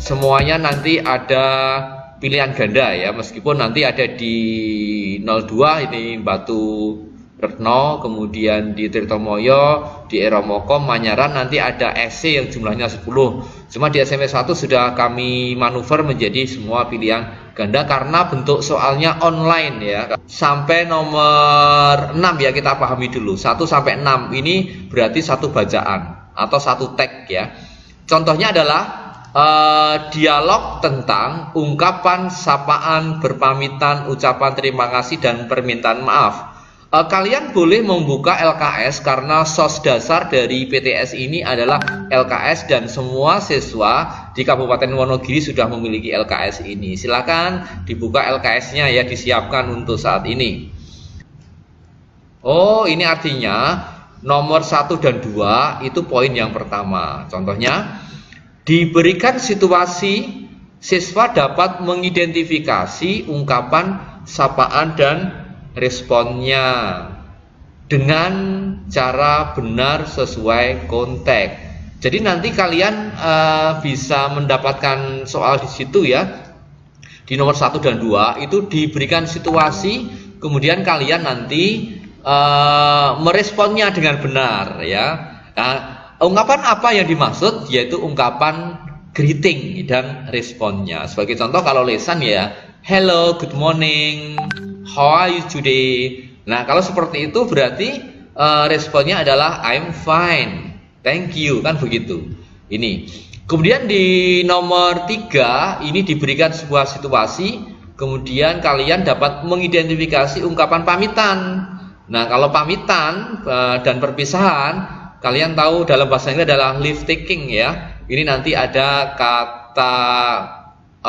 semuanya nanti ada pilihan ganda ya, meskipun nanti ada di 02 ini Batu Retno, kemudian di Tirtomoyo, di Eromoko, Manyaran nanti ada SC yang jumlahnya 10. Cuma di SMP 1 sudah kami manuver menjadi semua pilihan ganda karena bentuk soalnya online ya. Sampai nomor 6 ya kita pahami dulu. 1 sampai 6 ini berarti satu bacaan atau satu tag ya. Contohnya adalah dialog tentang ungkapan sapaan, berpamitan, ucapan terima kasih dan permintaan maaf. Kalian boleh membuka LKS karena sos dasar dari PTS ini adalah LKS dan semua siswa di Kabupaten Wonogiri sudah memiliki LKS ini. Silakan dibuka LKS-nya ya, disiapkan untuk saat ini. Oh, ini artinya nomor 1 dan 2 itu poin yang pertama. Contohnya, diberikan situasi siswa dapat mengidentifikasi ungkapan sapaan dan responnya dengan cara benar sesuai konteks. Jadi nanti kalian bisa mendapatkan soal di situ ya. Di nomor 1 dan 2 itu diberikan situasi, kemudian kalian nanti meresponnya dengan benar ya. Nah, ungkapan apa yang dimaksud? Yaitu ungkapan greeting dan responnya. Sebagai contoh kalau lesan ya, hello, good morning, how are you today? Nah, kalau seperti itu berarti responnya adalah I'm fine, thank you, kan begitu. Ini. Kemudian di nomor 3 ini diberikan sebuah situasi, kemudian kalian dapat mengidentifikasi ungkapan pamitan. Nah, kalau pamitan dan perpisahan, kalian tahu dalam bahasa Inggris adalah leave taking ya. Ini nanti ada kata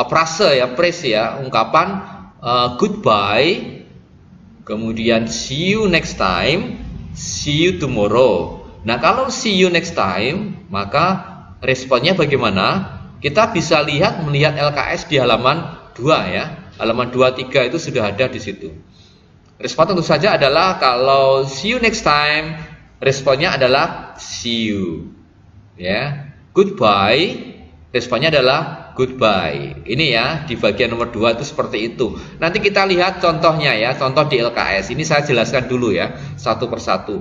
frase ya, phrase ya, ungkapan goodbye, kemudian see you next time, see you tomorrow. Nah, kalau see you next time, maka responnya bagaimana? Kita bisa melihat LKS di halaman 2 ya. Halaman 2, 3 itu sudah ada di situ. Respon tentu saja adalah kalau see you next time, responnya adalah see you. Ya. Goodbye, responnya adalah goodbye. Ini ya, di bagian nomor 2 itu seperti itu. Nanti kita lihat contohnya ya, contoh di LKS. Ini saya jelaskan dulu ya, satu persatu.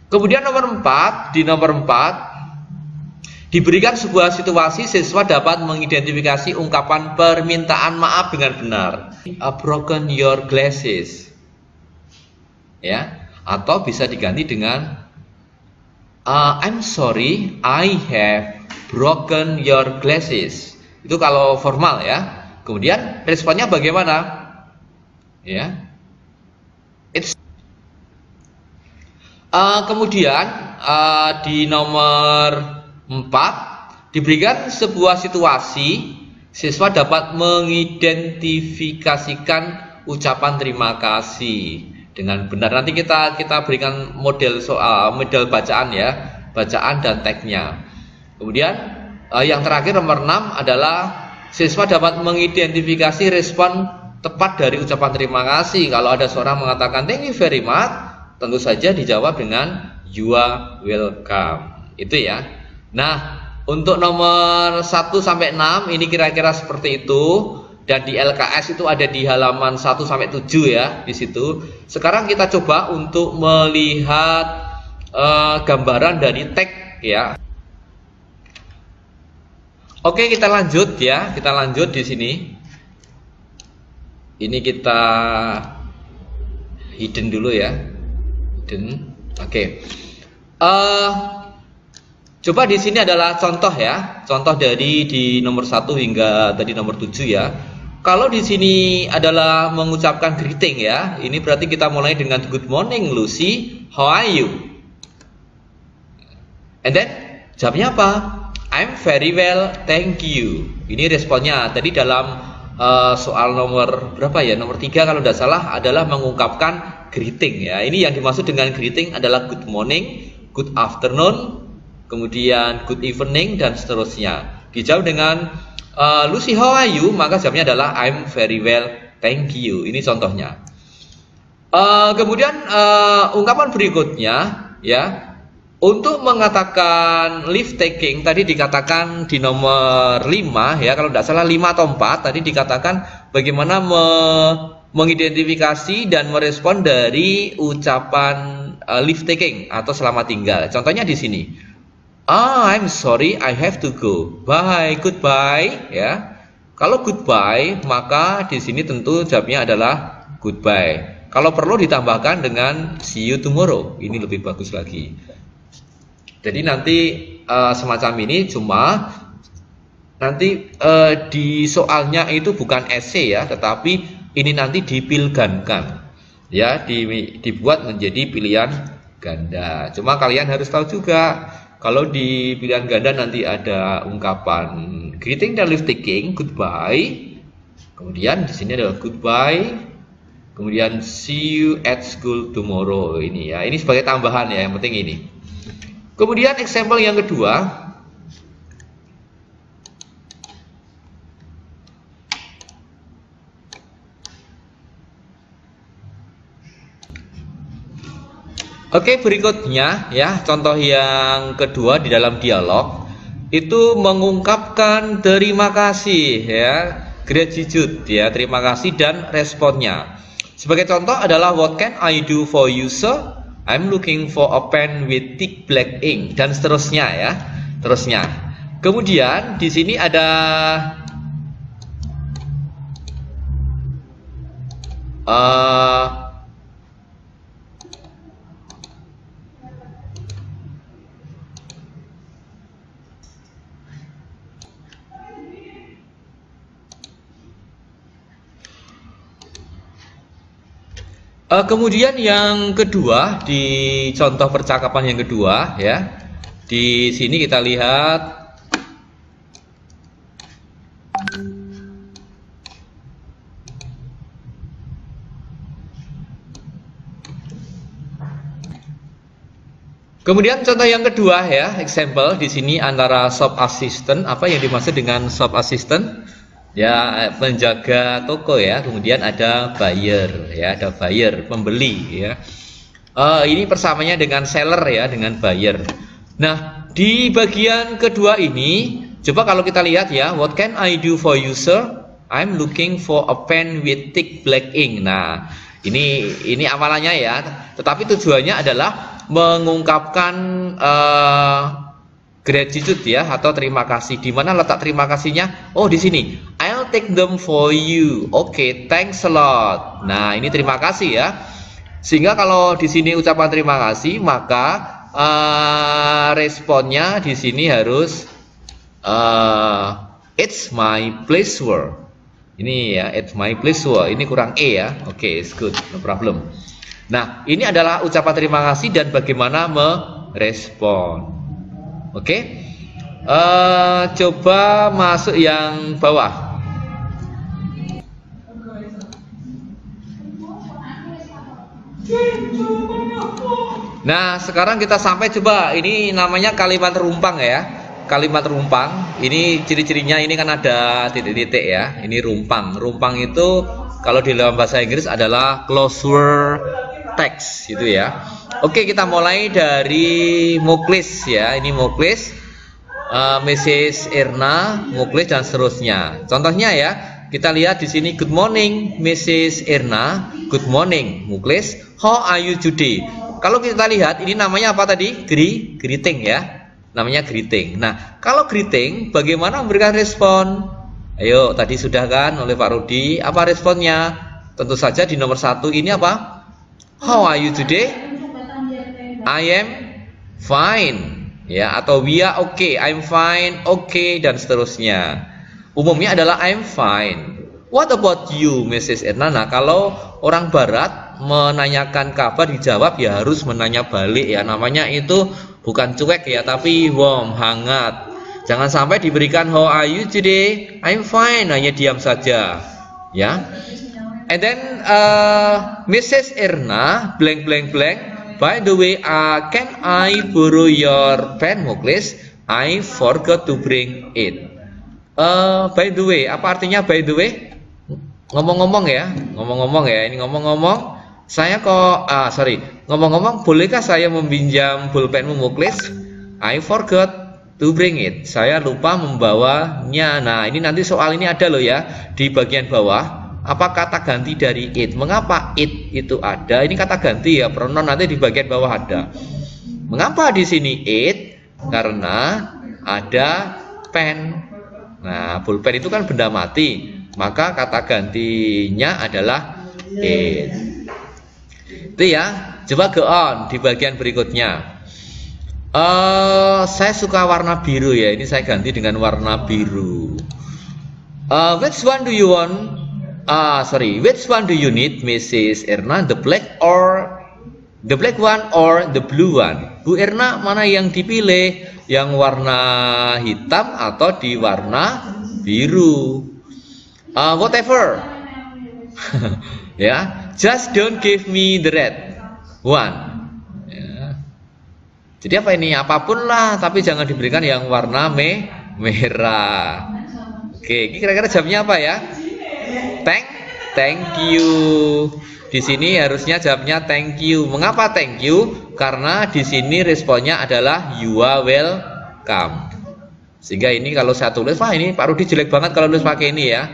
Kemudian nomor 4, di nomor 4 diberikan sebuah situasi siswa dapat mengidentifikasi ungkapan permintaan maaf dengan benar. Broken your glasses. Ya, atau bisa diganti dengan I'm sorry, I have broken your glasses. Itu kalau formal ya. Kemudian responnya bagaimana? Ya. Kemudian di nomor 4 diberikan sebuah situasi siswa dapat mengidentifikasikan ucapan terima kasih dengan benar. Nanti kita berikan model soal, model bacaan ya, bacaan dan tagnya. Kemudian yang terakhir nomor 6 adalah siswa dapat mengidentifikasi respon tepat dari ucapan terima kasih. Kalau ada seorang mengatakan thank you very much, tentu saja dijawab dengan you are welcome. Itu ya. Nah, untuk nomor 1 sampai 6 ini kira-kira seperti itu. Dan di LKS itu ada di halaman 1 sampai 7 ya, di situ. Sekarang kita coba untuk melihat gambaran dari tag ya. Oke, kita lanjut ya. Kita lanjut di sini. Ini kita hidden dulu ya. Hidden. Oke. Coba di sini adalah contoh ya. Contoh dari di nomor 1 hingga tadi nomor 7 ya. Kalau di sini adalah mengucapkan greeting ya, ini berarti kita mulai dengan good morning Lucy, how are you? And then jawabnya apa? I'm very well, thank you. Ini responnya. Tadi dalam soal nomor berapa ya? Nomor 3 kalau tidak salah adalah mengungkapkan greeting ya. Ini yang dimaksud dengan greeting adalah good morning, good afternoon, kemudian good evening dan seterusnya. Dijawab dengan Lucy, how are you? Maka jawabnya adalah I'm very well, thank you. Ini contohnya. Kemudian ungkapan berikutnya ya. Untuk mengatakan leave taking tadi dikatakan di nomor 5 ya, kalau tidak salah 5 atau 4 tadi dikatakan bagaimana mengidentifikasi dan merespon dari ucapan leave taking atau selamat tinggal. Contohnya di sini. I'm sorry, I have to go. Bye, goodbye ya. Kalau goodbye maka di sini tentu jawabnya adalah goodbye. Kalau perlu ditambahkan dengan see you tomorrow. Ini lebih bagus lagi. Jadi nanti semacam ini cuma nanti di soalnya itu bukan esai ya, tetapi ini nanti dipilgankan ya, dibuat menjadi pilihan ganda. Cuma kalian harus tahu juga kalau di pilihan ganda nanti ada ungkapan greeting dan leave taking, goodbye. Kemudian di sini adalah goodbye. Kemudian see you at school tomorrow ini ya. Ini sebagai tambahan ya, yang penting ini. Kemudian example yang kedua. Oke, berikutnya ya, contoh yang kedua di dalam dialog itu mengungkapkan terima kasih ya, gratitude ya, terima kasih dan responnya. Sebagai contoh adalah what can I do for you sir? I'm looking for a pen with thick black ink dan seterusnya ya, terusnya. Kemudian di sini ada kemudian yang kedua di contoh percakapan yang kedua ya, di sini kita lihat kemudian contoh yang kedua ya, example di sini antara shop assistant. Apa yang dimaksud dengan shop assistant? Ya, penjaga toko ya. Kemudian ada buyer ya, ada buyer, pembeli ya. Ini persamanya dengan seller ya, dengan buyer. Nah, di bagian kedua ini coba kalau kita lihat ya, what can I do for you sir? I'm looking for a pen with thick black ink. Nah, ini amalannya ya, tetapi tujuannya adalah mengungkapkan gratitude ya, atau terima kasih. Di mana letak terima kasihnya? Oh, di sini. I'll take them for you. Oke, thanks a lot. Nah, ini terima kasih ya. Sehingga kalau di sini ucapan terima kasih, maka responnya di sini harus it's my pleasure. Ini ya, it's my pleasure. Ini kurang e ya. Oke, it's good, no problem. Nah, ini adalah ucapan terima kasih dan bagaimana merespon. Oke, coba masuk yang bawah. Nah, sekarang kita sampai coba, ini namanya kalimat rumpang ya. Kalimat rumpang, ini ciri-cirinya ini kan ada titik-titik ya. Ini rumpang. Rumpang itu kalau di dalam bahasa Inggris adalah closure text gitu ya. Oke, kita mulai dari Muklis ya. Ini Muklis, Mrs. Irna, Muklis dan seterusnya. Contohnya ya, kita lihat di sini good morning Mrs. Irna, good morning Muklis. How are you today? Kalau kita lihat ini namanya apa tadi? Greeting ya. Namanya greeting. Nah, kalau greeting bagaimana memberikan respon? Ayo, tadi sudah kan oleh Pak Rudi. Apa responnya? Tentu saja di nomor 1 ini apa? How are you today? I am fine ya, atau we are okay, I'm fine, okay dan seterusnya. Umumnya adalah I'm fine. What about you Mrs. Edna? Nah, kalau orang barat menanyakan kabar dijawab ya harus menanya balik ya. Namanya itu bukan cuek ya, tapi warm, hangat. Jangan sampai diberikan how are you today? I'm fine, hanya diam saja ya. And then Mrs. Erna blank blank blank. By the way, can I borrow your pen, Muklis? I forgot to bring it. By the way, apa artinya by the way? Ngomong-ngomong ya, ngomong-ngomong ya. Ini ngomong-ngomong. Saya kok, ngomong-ngomong, bolehkah saya meminjam pulpenmu Muklis? I forgot to bring it. Saya lupa membawanya. Nah, ini nanti soal ini ada loh ya di bagian bawah. Apa kata ganti dari it? Mengapa it itu ada? Ini kata ganti ya, pronoun nanti di bagian bawah ada. Mengapa di sini it? Karena ada pen. Nah, pulpen itu kan benda mati, maka kata gantinya adalah it. Itu ya. Coba go on di bagian berikutnya. Saya suka warna biru ya. Ini saya ganti dengan warna biru. Which one do you want? Which one do you need, Mrs. Erna? The black one or the blue one? Bu Erna, mana yang dipilih? Yang warna hitam atau di warna biru? Whatever. Ya, just don't give me the red one. Jadi apa ini? Apapun lah, tapi jangan diberikan yang warna merah. Oke, ini kira-kira jawabnya apa ya? Thank you. Di sini harusnya jawabnya thank you. Mengapa thank you? Karena di sini responnya adalah you are welcome. Sehingga ini kalau saya tulis, wah ini Pak Rudi jelek banget kalau tulis pakai ini ya.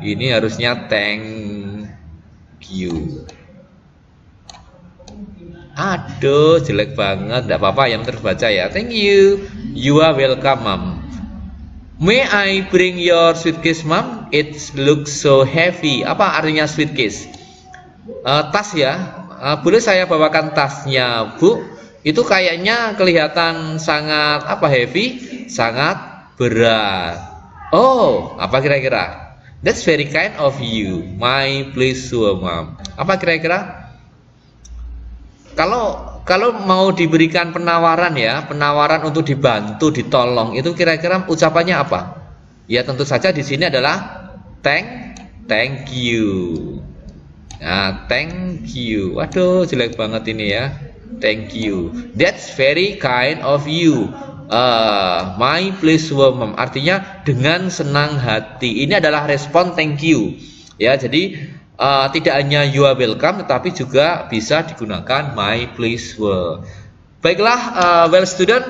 Ini harusnya thank you. Aduh, jelek banget. Tidak apa-apa, yang terbaca ya. Thank you. You are welcome, Mom. May I bring your suitcase, Mom? It looks so heavy. Apa artinya suitcase? Tas ya. Boleh saya bawakan tasnya, Bu? Itu kayaknya kelihatan sangat heavy, sangat berat. Oh, apa kira-kira? That's very kind of you. My pleasure, Mom. Apa kira-kira? Kalau mau diberikan penawaran ya, penawaran untuk dibantu, ditolong, itu kira-kira ucapannya apa? Ya tentu saja di sini adalah thank you. Nah, thank you. Waduh, jelek banget ini ya. Thank you. That's very kind of you. My pleasure, Mom. Artinya dengan senang hati. Ini adalah respon thank you. Ya, jadi tidak hanya you are welcome, tetapi juga bisa digunakan my pleasure. Baiklah, well student,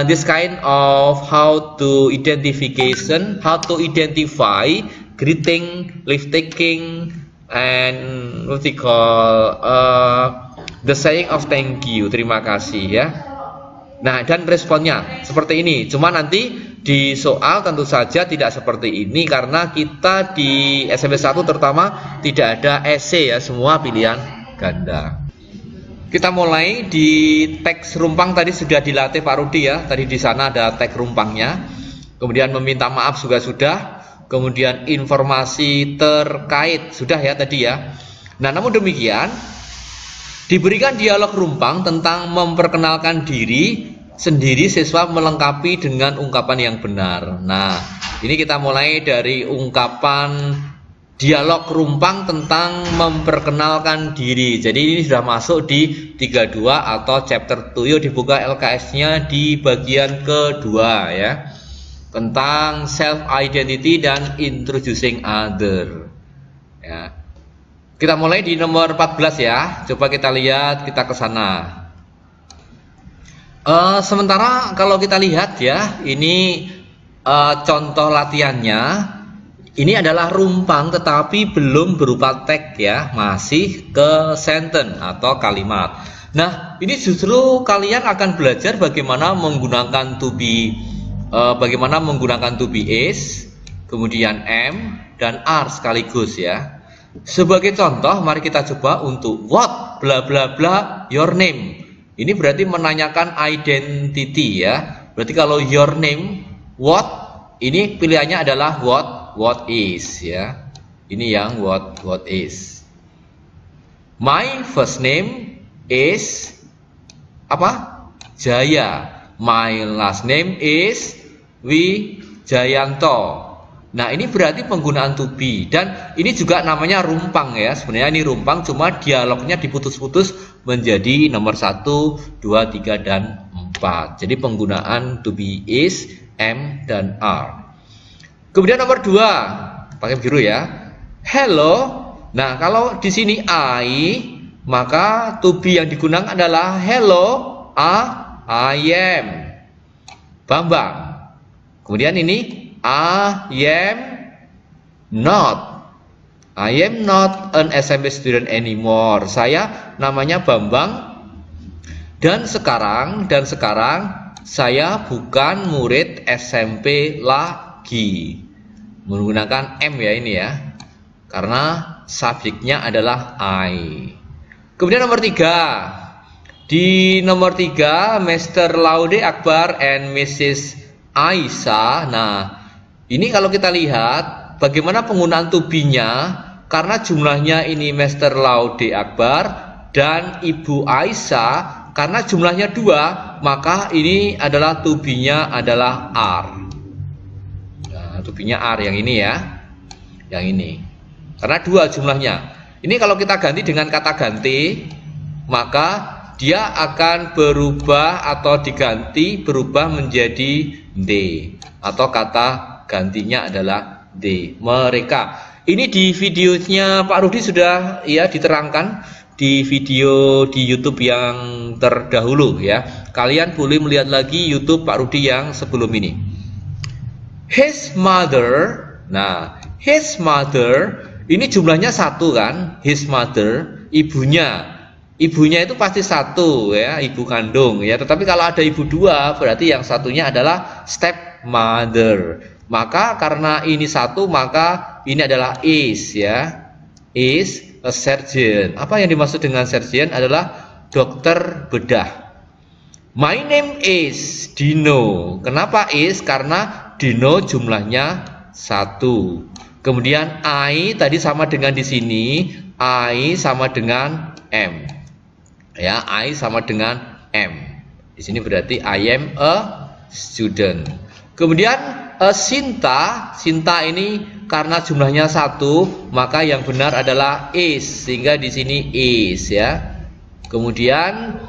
this kind of how to identify greeting, leave taking, and what we call the saying of thank you, terima kasih ya. Nah, dan responnya seperti ini. Cuma nanti di soal tentu saja tidak seperti ini karena kita di SMP 1 terutama tidak ada esai ya, semua pilihan ganda. Kita mulai di teks rumpang. Tadi sudah dilatih Pak Rudi ya. Tadi di sana ada teks rumpangnya. Kemudian meminta maaf juga sudah. Kemudian informasi terkait sudah ya tadi ya. Nah, namun demikian diberikan dialog rumpang tentang memperkenalkan diri sendiri, siswa melengkapi dengan ungkapan yang benar. Nah, ini kita mulai dari ungkapan dialog rumpang tentang memperkenalkan diri. Jadi ini sudah masuk di 32 atau chapter 2. Yuk dibuka LKS-nya di bagian kedua ya. Tentang self identity dan introducing other. Ya. Kita mulai di nomor 14 ya. Coba kita lihat, kita ke sana. Sementara kalau kita lihat ya, ini contoh latihannya. Ini adalah rumpang tetapi belum berupa tag ya, masih ke sentence atau kalimat. Nah, ini justru kalian akan belajar bagaimana menggunakan to be, is, kemudian am dan are sekaligus ya. Sebagai contoh, mari kita coba untuk what bla bla bla your name. Ini berarti menanyakan identity ya. Berarti kalau your name, what, ini pilihannya adalah what is ya. Ini yang what is. My first name is apa? Jaya. My last name is Wijayanto. Nah, ini berarti penggunaan to be, dan ini juga namanya rumpang ya. Sebenarnya ini rumpang, cuma dialognya diputus-putus menjadi nomor 1, 2, 3, dan 4. Jadi penggunaan to be is, am, dan are. Kemudian nomor 2, pakai biru ya. Hello. Nah, kalau di sini I, maka to be yang digunakan adalah hello, I am Bambang. Kemudian ini I am not an SMP student anymore. Saya namanya Bambang dan sekarang saya bukan murid SMP lagi. Menggunakan am ya ini ya. Karena subjeknya adalah I. Kemudian nomor 3. Di nomor 3, Mr. Laude Akbar and Mrs. Aisyah. Nah, ini kalau kita lihat bagaimana penggunaan to be-nya, karena jumlahnya ini Mr. Laude Akbar dan Ibu Aisyah, karena jumlahnya 2, maka ini adalah to be-nya adalah are. Nah, to be-nya are yang ini ya. Yang ini. Karena 2 jumlahnya. Ini kalau kita ganti dengan kata ganti, maka dia akan berubah atau diganti berubah menjadi they, atau kata gantinya adalah they, mereka. Ini di videonya Pak Rudi sudah ya diterangkan di video di YouTube yang terdahulu ya. Kalian boleh melihat lagi YouTube Pak Rudi yang sebelum ini. His mother. Nah, his mother ini jumlahnya 1 kan? His mother, ibunya. Ibunya itu pasti 1 ya, ibu kandung ya. Tetapi kalau ada ibu 2, berarti yang satunya adalah stepmother. Maka karena ini 1, maka ini adalah is ya. Is a surgeon. Apa yang dimaksud dengan surgeon adalah dokter bedah. My name is Dino. Kenapa is? Karena Dino jumlahnya 1. Kemudian I tadi sama dengan di sini, I sama dengan M. Ya, I sama dengan M. Di sini berarti I am a student. Kemudian Sinta, Sinta ini karena jumlahnya 1, maka yang benar adalah is, sehingga di sini is ya. Kemudian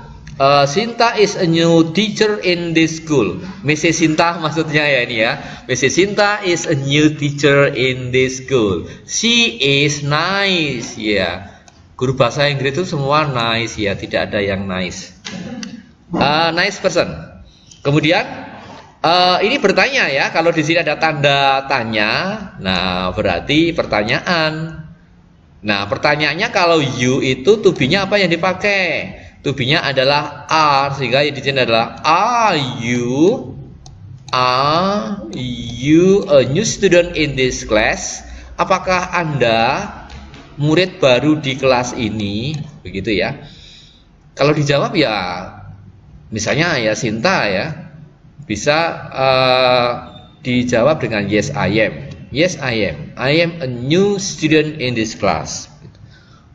Sinta is a new teacher in this school. Mrs. Sinta maksudnya ya ini ya. Mrs. Sinta is a new teacher in this school. She is nice ya. Guru bahasa Inggris itu semua nice ya, tidak ada yang nice. Nice person. Kemudian ini bertanya ya, kalau di sini ada tanda tanya, nah berarti pertanyaan. Nah pertanyaannya kalau you itu to be-nya apa yang dipakai? To be-nya adalah are, sehingga di sini adalah are you a new student in this class? Apakah Anda murid baru di kelas ini? Begitu ya. Kalau dijawab ya misalnya ya Sinta ya, bisa dijawab dengan yes I am. Yes I am. I am a new student in this class.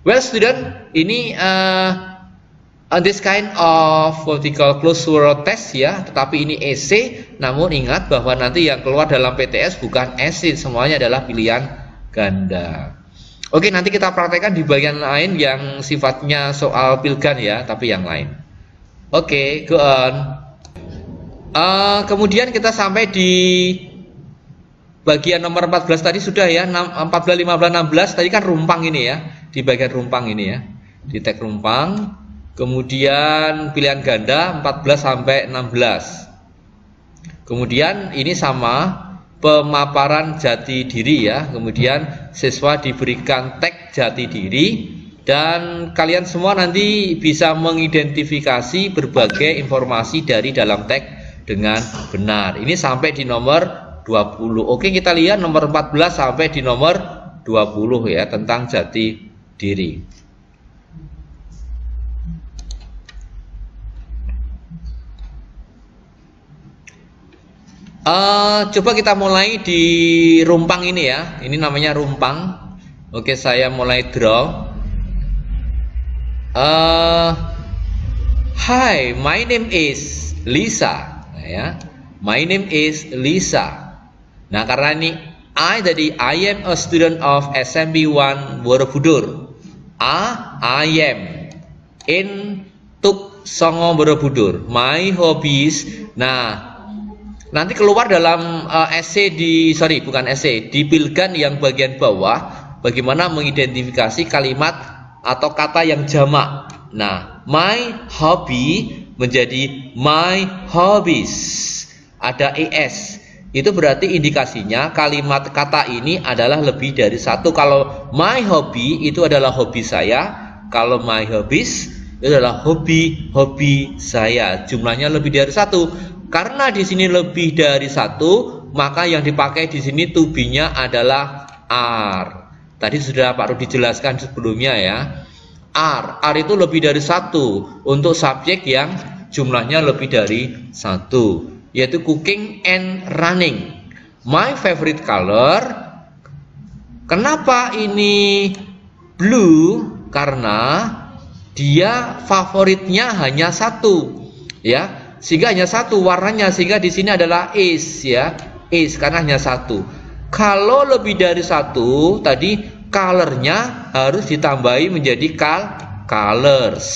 Well student, ini this kind of vertical closure test ya, tetapi ini essay. Namun ingat bahwa nanti yang keluar dalam PTS bukan essay, semuanya adalah pilihan ganda. Oke, nanti kita praktekkan di bagian lain yang sifatnya soal pilgan ya, tapi yang lain. Oke, go on. Kemudian kita sampai di bagian nomor 14 tadi sudah ya, 14, 15, 16 tadi kan rumpang ini ya, di bagian rumpang ini ya, di tag rumpang. Kemudian pilihan ganda 14 sampai 16. Kemudian ini sama pemaparan jati diri ya. Kemudian siswa diberikan tag jati diri dan kalian semua nanti bisa mengidentifikasi berbagai informasi dari dalam tag dengan benar. Ini sampai di nomor 20. Oke, kita lihat nomor 14 sampai di nomor 20 ya, tentang jati diri. Coba kita mulai di rumpang ini ya. Ini namanya rumpang. Oke, saya mulai draw. Hi, my name is Lisa. Ya, my name is Lisa. Nah, karena ini I tadi, I am a student of SMP 1 Borobudur. I am in Tuk Songo Borobudur. My hobbies. Nah, nanti keluar dalam essay di pilgan yang bagian bawah, bagaimana mengidentifikasi kalimat atau kata yang jamak. Nah, my hobby menjadi my hobbies. Ada es. Itu berarti indikasinya kalimat kata ini adalah lebih dari satu. Kalau my hobby itu adalah hobi saya, kalau my hobbies itu adalah hobi saya. Jumlahnya lebih dari satu. Karena di sini lebih dari satu, maka yang dipakai di sini to be-nya adalah are. Tadi sudah Pak Rudi jelaskan sebelumnya ya. Are itu lebih dari satu untuk subjek yang jumlahnya lebih dari satu, yaitu cooking and running. My favorite color. Kenapa ini blue? Karena dia favoritnya hanya satu, ya, sehingga hanya satu warnanya, sehingga di sini adalah is, ya, is karena hanya satu. Kalau lebih dari satu, tadi colornya harus ditambahi menjadi colors,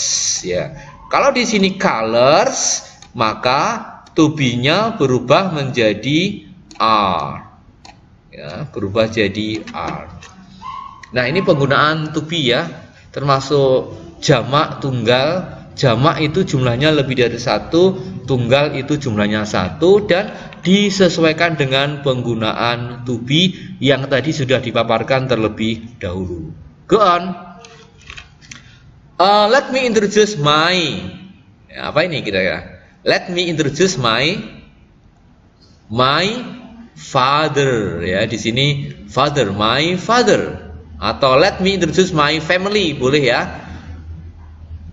ya. Kalau di sini colors, maka to be-nya berubah menjadi are, ya, berubah jadi are. Nah, ini penggunaan to be ya, termasuk jamak, tunggal. Jamak itu jumlahnya lebih dari satu, tunggal itu jumlahnya satu, dan disesuaikan dengan penggunaan to be yang tadi sudah dipaparkan terlebih dahulu. Go on. Let me introduce my, ya, apa ini kira-kira? Let me introduce my father, ya, di sini father, my father, atau let me introduce my family, boleh ya.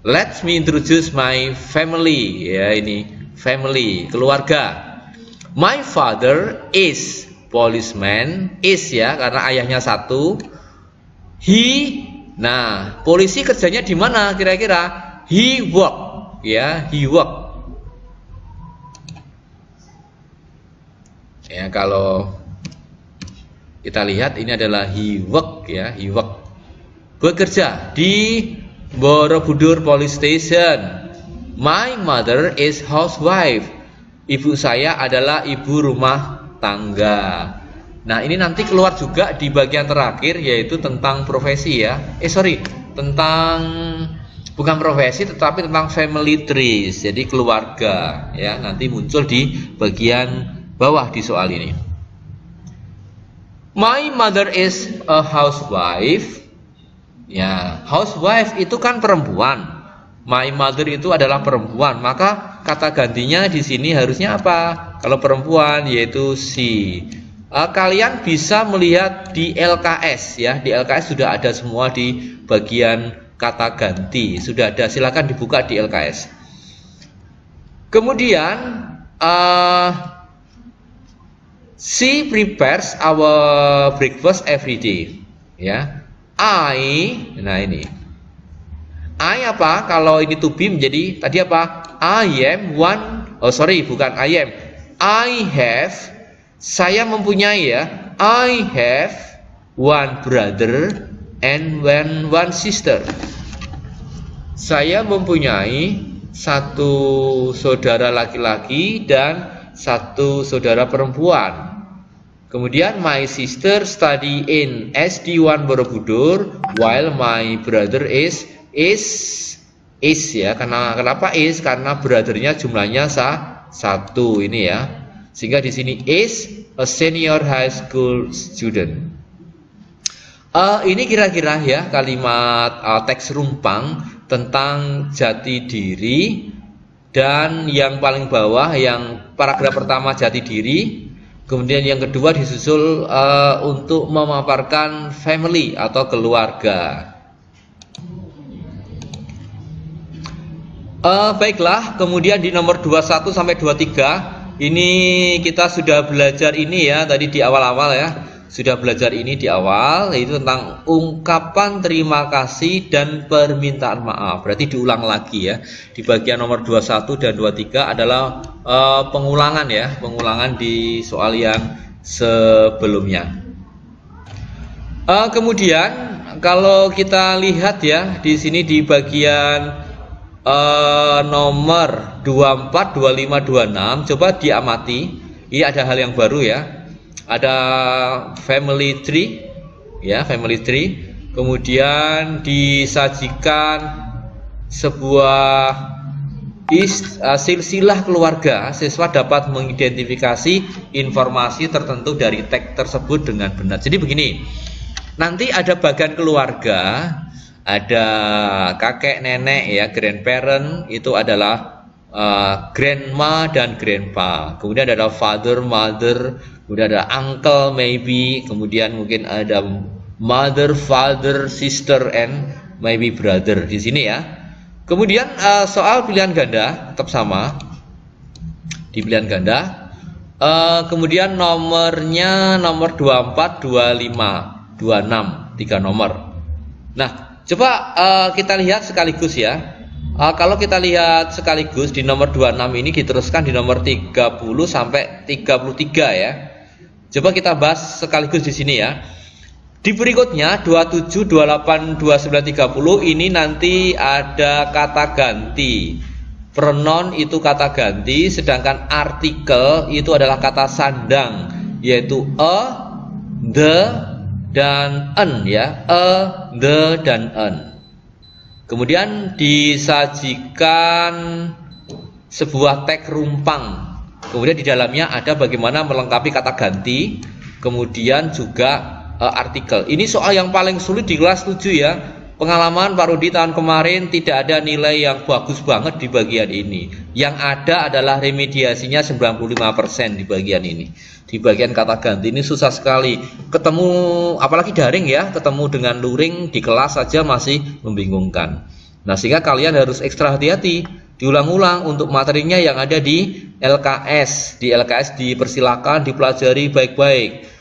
Let me introduce my family, ya, ini family, keluarga. My father is policeman, is ya, karena ayahnya satu. He, nah, polisi kerjanya di mana kira-kira? He work, ya, he work. Ya, kalau kita lihat ini adalah he work, ya, he work. Bekerja di Borobudur Police Station. My mother is housewife. Ibu saya adalah ibu rumah tangga. Nah, ini nanti keluar juga di bagian terakhir, yaitu tentang profesi ya. Tentang bukan profesi tetapi tentang family trees. Jadi keluarga ya, nanti muncul di bagian bawah di soal ini. My mother is a housewife. Ya, housewife itu kan perempuan. My mother itu adalah perempuan, maka kata gantinya di sini harusnya apa? Kalau perempuan yaitu she. Kalian bisa melihat di LKS ya, di LKS sudah ada semua di bagian kata ganti, sudah ada. Silakan dibuka di LKS. Kemudian she prepares our breakfast every day. Ya, nah ini. I apa? Kalau ini to be menjadi tadi apa? I am one. Oh sorry, bukan I am. I have. Saya mempunyai ya. I have one brother and one sister. Saya mempunyai satu saudara laki-laki dan satu saudara perempuan. Kemudian my sister study in SD1 Borobudur while my brother is ya. Kenapa is? Karena brothernya jumlahnya satu ini ya. Sehingga di sini is a senior high school student. Ini kira-kira ya kalimat teks rumpang tentang jati diri, dan yang paling bawah yang paragraf pertama jati diri, kemudian yang kedua disusul untuk memaparkan family atau keluarga. Baiklah, kemudian di nomor 21 sampai 23 ini kita sudah belajar ini ya, tadi di awal-awal ya. Sudah belajar ini di awal, yaitu tentang ungkapan terima kasih dan permintaan maaf. Berarti diulang lagi ya. Di bagian nomor 21 dan 23 adalah pengulangan ya, pengulangan di soal yang sebelumnya. Kemudian kalau kita lihat ya, di sini di bagian nomor 24, 25, 26, coba diamati. Ini ada hal yang baru ya. Ada family tree ya, family tree. kemudian disajikan sebuah silsilah keluarga, siswa dapat mengidentifikasi informasi tertentu dari teks tersebut dengan benar. Jadi begini, nanti ada bagian keluarga, ada kakek nenek ya, grandparent itu adalah grandma dan grandpa. Kemudian ada father, mother, kemudian ada uncle maybe, kemudian mungkin ada mother, father, sister, and maybe brother di sini ya. Kemudian soal pilihan ganda tetap sama di pilihan ganda. Kemudian nomornya nomor 24, 25, 26, 3 nomor. Nah, coba kita lihat sekaligus ya. Kalau kita lihat sekaligus di nomor 26 ini diteruskan di nomor 30 sampai 33 ya. Coba kita bahas sekaligus di sini ya. Di berikutnya 27, 28, 29, 30 ini nanti ada kata ganti. Pronoun itu kata ganti, sedangkan artikel itu adalah kata sandang, yaitu a, the, dan an ya. A, the, dan an. Kemudian disajikan sebuah teks rumpang. Kemudian di dalamnya ada bagaimana melengkapi kata ganti, kemudian juga artikel. Ini soal yang paling sulit di kelas 7 ya. Pengalaman Pak Rudi tahun kemarin tidak ada nilai yang bagus banget di bagian ini. Yang ada adalah remediasinya 95% di bagian ini. Di bagian kata ganti ini susah sekali. Ketemu, apalagi daring ya, ketemu dengan luring di kelas saja masih membingungkan. Nah, sehingga kalian harus ekstra hati-hati. Diulang-ulang untuk materinya yang ada di LKS. Di LKS dipersilakan dipelajari baik-baik.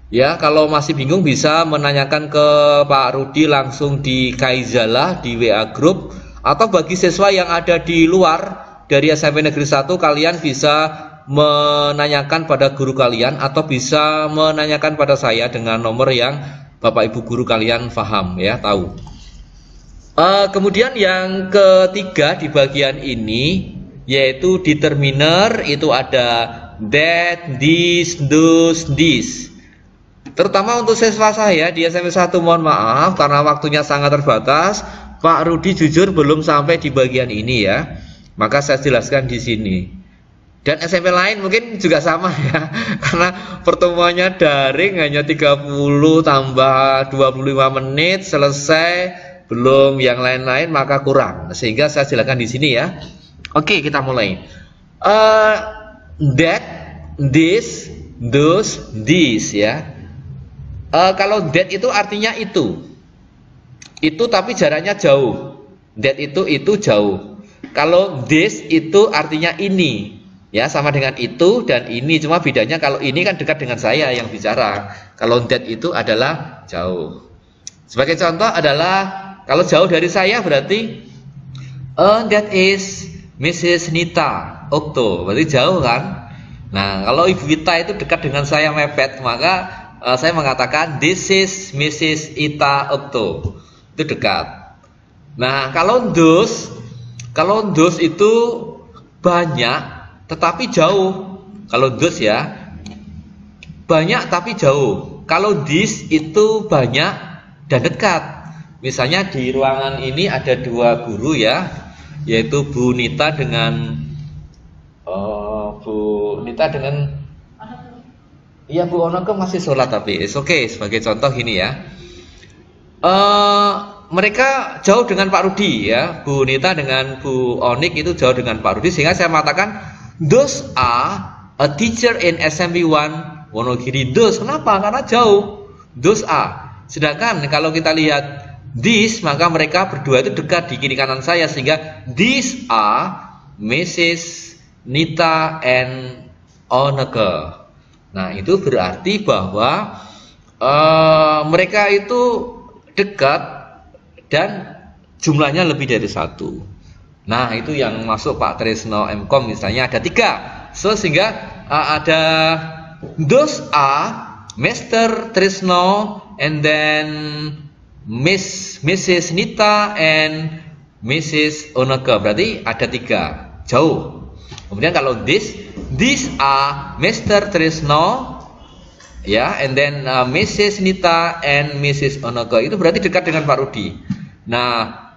Ya, kalau masih bingung bisa menanyakan ke Pak Rudi langsung di Kaizala di WA Group, atau bagi siswa yang ada di luar dari SMP Negeri 1 kalian bisa menanyakan pada guru kalian atau bisa menanyakan pada saya dengan nomor yang Bapak Ibu guru kalian paham ya, tahu. Kemudian yang ketiga di bagian ini yaitu determiner, itu ada that, this, those, this. Terutama untuk siswa saya di SMP 1, mohon maaf karena waktunya sangat terbatas. Pak Rudi jujur belum sampai di bagian ini ya. Maka saya jelaskan di sini. Dan SMP lain mungkin juga sama ya. Karena pertemuannya daring hanya 30 tambah 25 menit selesai, belum yang lain-lain maka kurang. Sehingga saya jelaskan di sini ya. Oke, kita mulai. That, this, those, these ya. Kalau that itu artinya itu tapi jaraknya jauh. That itu jauh. Kalau this itu artinya ini, ya sama dengan itu dan ini, cuma bedanya kalau ini kan dekat dengan saya yang bicara. Kalau that itu adalah jauh. Sebagai contoh adalah kalau jauh dari saya berarti that is Mrs. Nita Okto, berarti jauh kan. Nah, kalau Ibu Wita itu dekat dengan saya mepet, maka saya mengatakan this is Mrs. Ita Okto, itu dekat. Nah, kalau those itu banyak tetapi jauh. Kalau those ya banyak tapi jauh. Kalau this itu banyak dan dekat. Misalnya di ruangan ini ada dua guru ya, yaitu Bu Nita dengan iya Bu Onoko masih sholat tapi oke, sebagai contoh gini ya. Mereka jauh dengan Pak Rudi ya. Bu Nita dengan Bu Onik itu jauh dengan Pak Rudi, sehingga saya mengatakan those are a teacher in SMP 1 Wonogiri. Those, kenapa? Karena jauh. Those are. Sedangkan kalau kita lihat this, maka mereka berdua itu dekat di kiri kanan saya, sehingga these are Mrs. Nita and Oneke. Nah, itu berarti bahwa mereka itu dekat dan jumlahnya lebih dari satu. Nah, itu yang masuk Pak Tresno Mkom misalnya ada 3. So, sehingga ada those are Mr. Tresno and then Mrs. Nita and Mrs. Oneke. Berarti ada 3, jauh. Kemudian kalau these are Mr. Tresno ya, and then Mrs. Nita and Mrs. Onogo itu berarti dekat dengan Pak Rudi. Nah,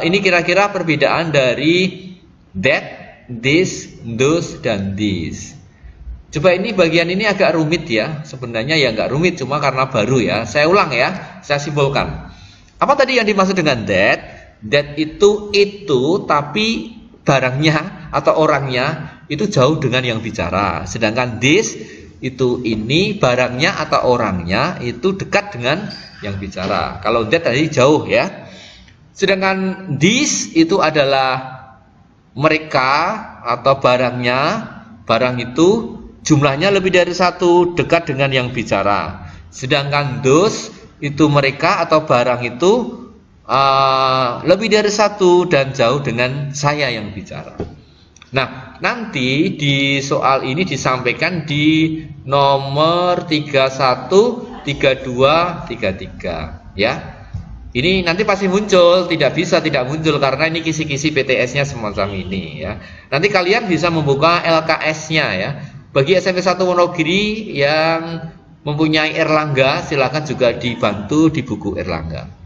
ini kira-kira perbedaan dari that, this, those, dan these. Coba ini bagian ini agak rumit ya. Sebenarnya ya nggak rumit, cuma karena baru ya. Saya ulang ya, saya simpulkan. Apa tadi yang dimaksud dengan that? That itu tapi barangnya atau orangnya itu jauh dengan yang bicara. Sedangkan this itu ini barangnya atau orangnya itu dekat dengan yang bicara. Kalau that tadi jauh ya. Sedangkan this itu adalah mereka atau barangnya, barang itu jumlahnya lebih dari satu, dekat dengan yang bicara. Sedangkan those itu mereka atau barang itu lebih dari satu dan jauh dengan saya yang bicara. Nah, nanti di soal ini disampaikan di nomor 31, 32, 33 ya. Ini nanti pasti muncul, tidak bisa tidak muncul karena ini kisi-kisi PTS-nya semacam ini ya. Nanti kalian bisa membuka LKS-nya ya. Bagi SMP 1 Wonogiri yang mempunyai Erlangga, silakan juga dibantu di buku Erlangga.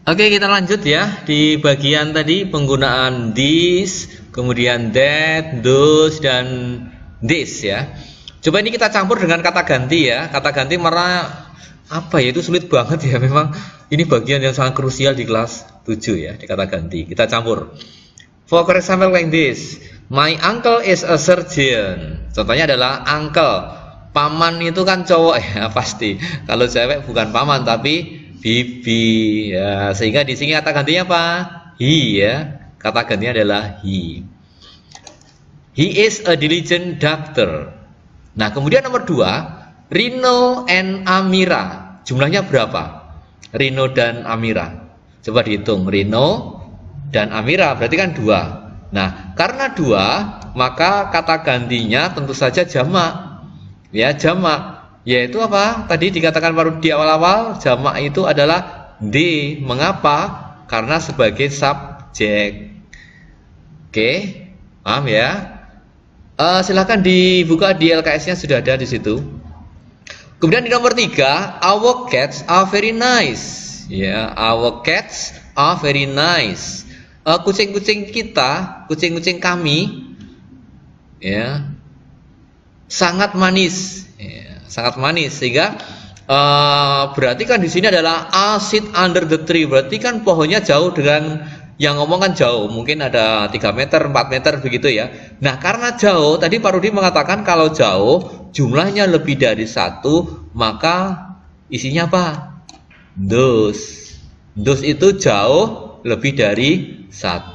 Oke, kita lanjut ya di bagian tadi penggunaan this, kemudian that, those, dan this ya. Coba ini kita campur dengan kata ganti ya. Kata ganti apa ya, itu sulit banget ya. Memang ini bagian yang sangat krusial di kelas 7 ya, di kata ganti. Kita campur. For example like this, my uncle is a surgeon. Contohnya adalah uncle. Paman itu kan cowok ya pasti. Kalau cewek bukan paman tapi bibi ya. Sehingga di sini kata gantinya apa? He ya. Kata gantinya adalah he. He is a diligent doctor. Nah, kemudian nomor 2, Rino and Amira, jumlahnya berapa? Rino dan Amira. Coba dihitung, Rino dan Amira berarti kan 2. Nah, karena 2, maka kata gantinya tentu saja jamak. Ya, jamak. Yaitu apa? Tadi dikatakan baru di awal-awal, jamak itu adalah D. Mengapa? Karena sebagai subjek. Oke, paham ya? Silahkan dibuka di LKS-nya, sudah ada di situ. Kemudian di nomor 3, our cats are very nice. Ya, our cats are very nice. Kucing-kucing kita, kucing-kucing kami, ya, sangat manis. Ya, sangat manis. Sehingga berarti kan di sini adalah I sit under the tree. Berarti kan pohonnya jauh dengan yang ngomong kan jauh, mungkin ada 3 meter, 4 meter begitu ya. Nah, karena jauh, tadi Pak Rudi mengatakan kalau jauh jumlahnya lebih dari 1, maka isinya apa? Those. Those itu jauh lebih dari 1.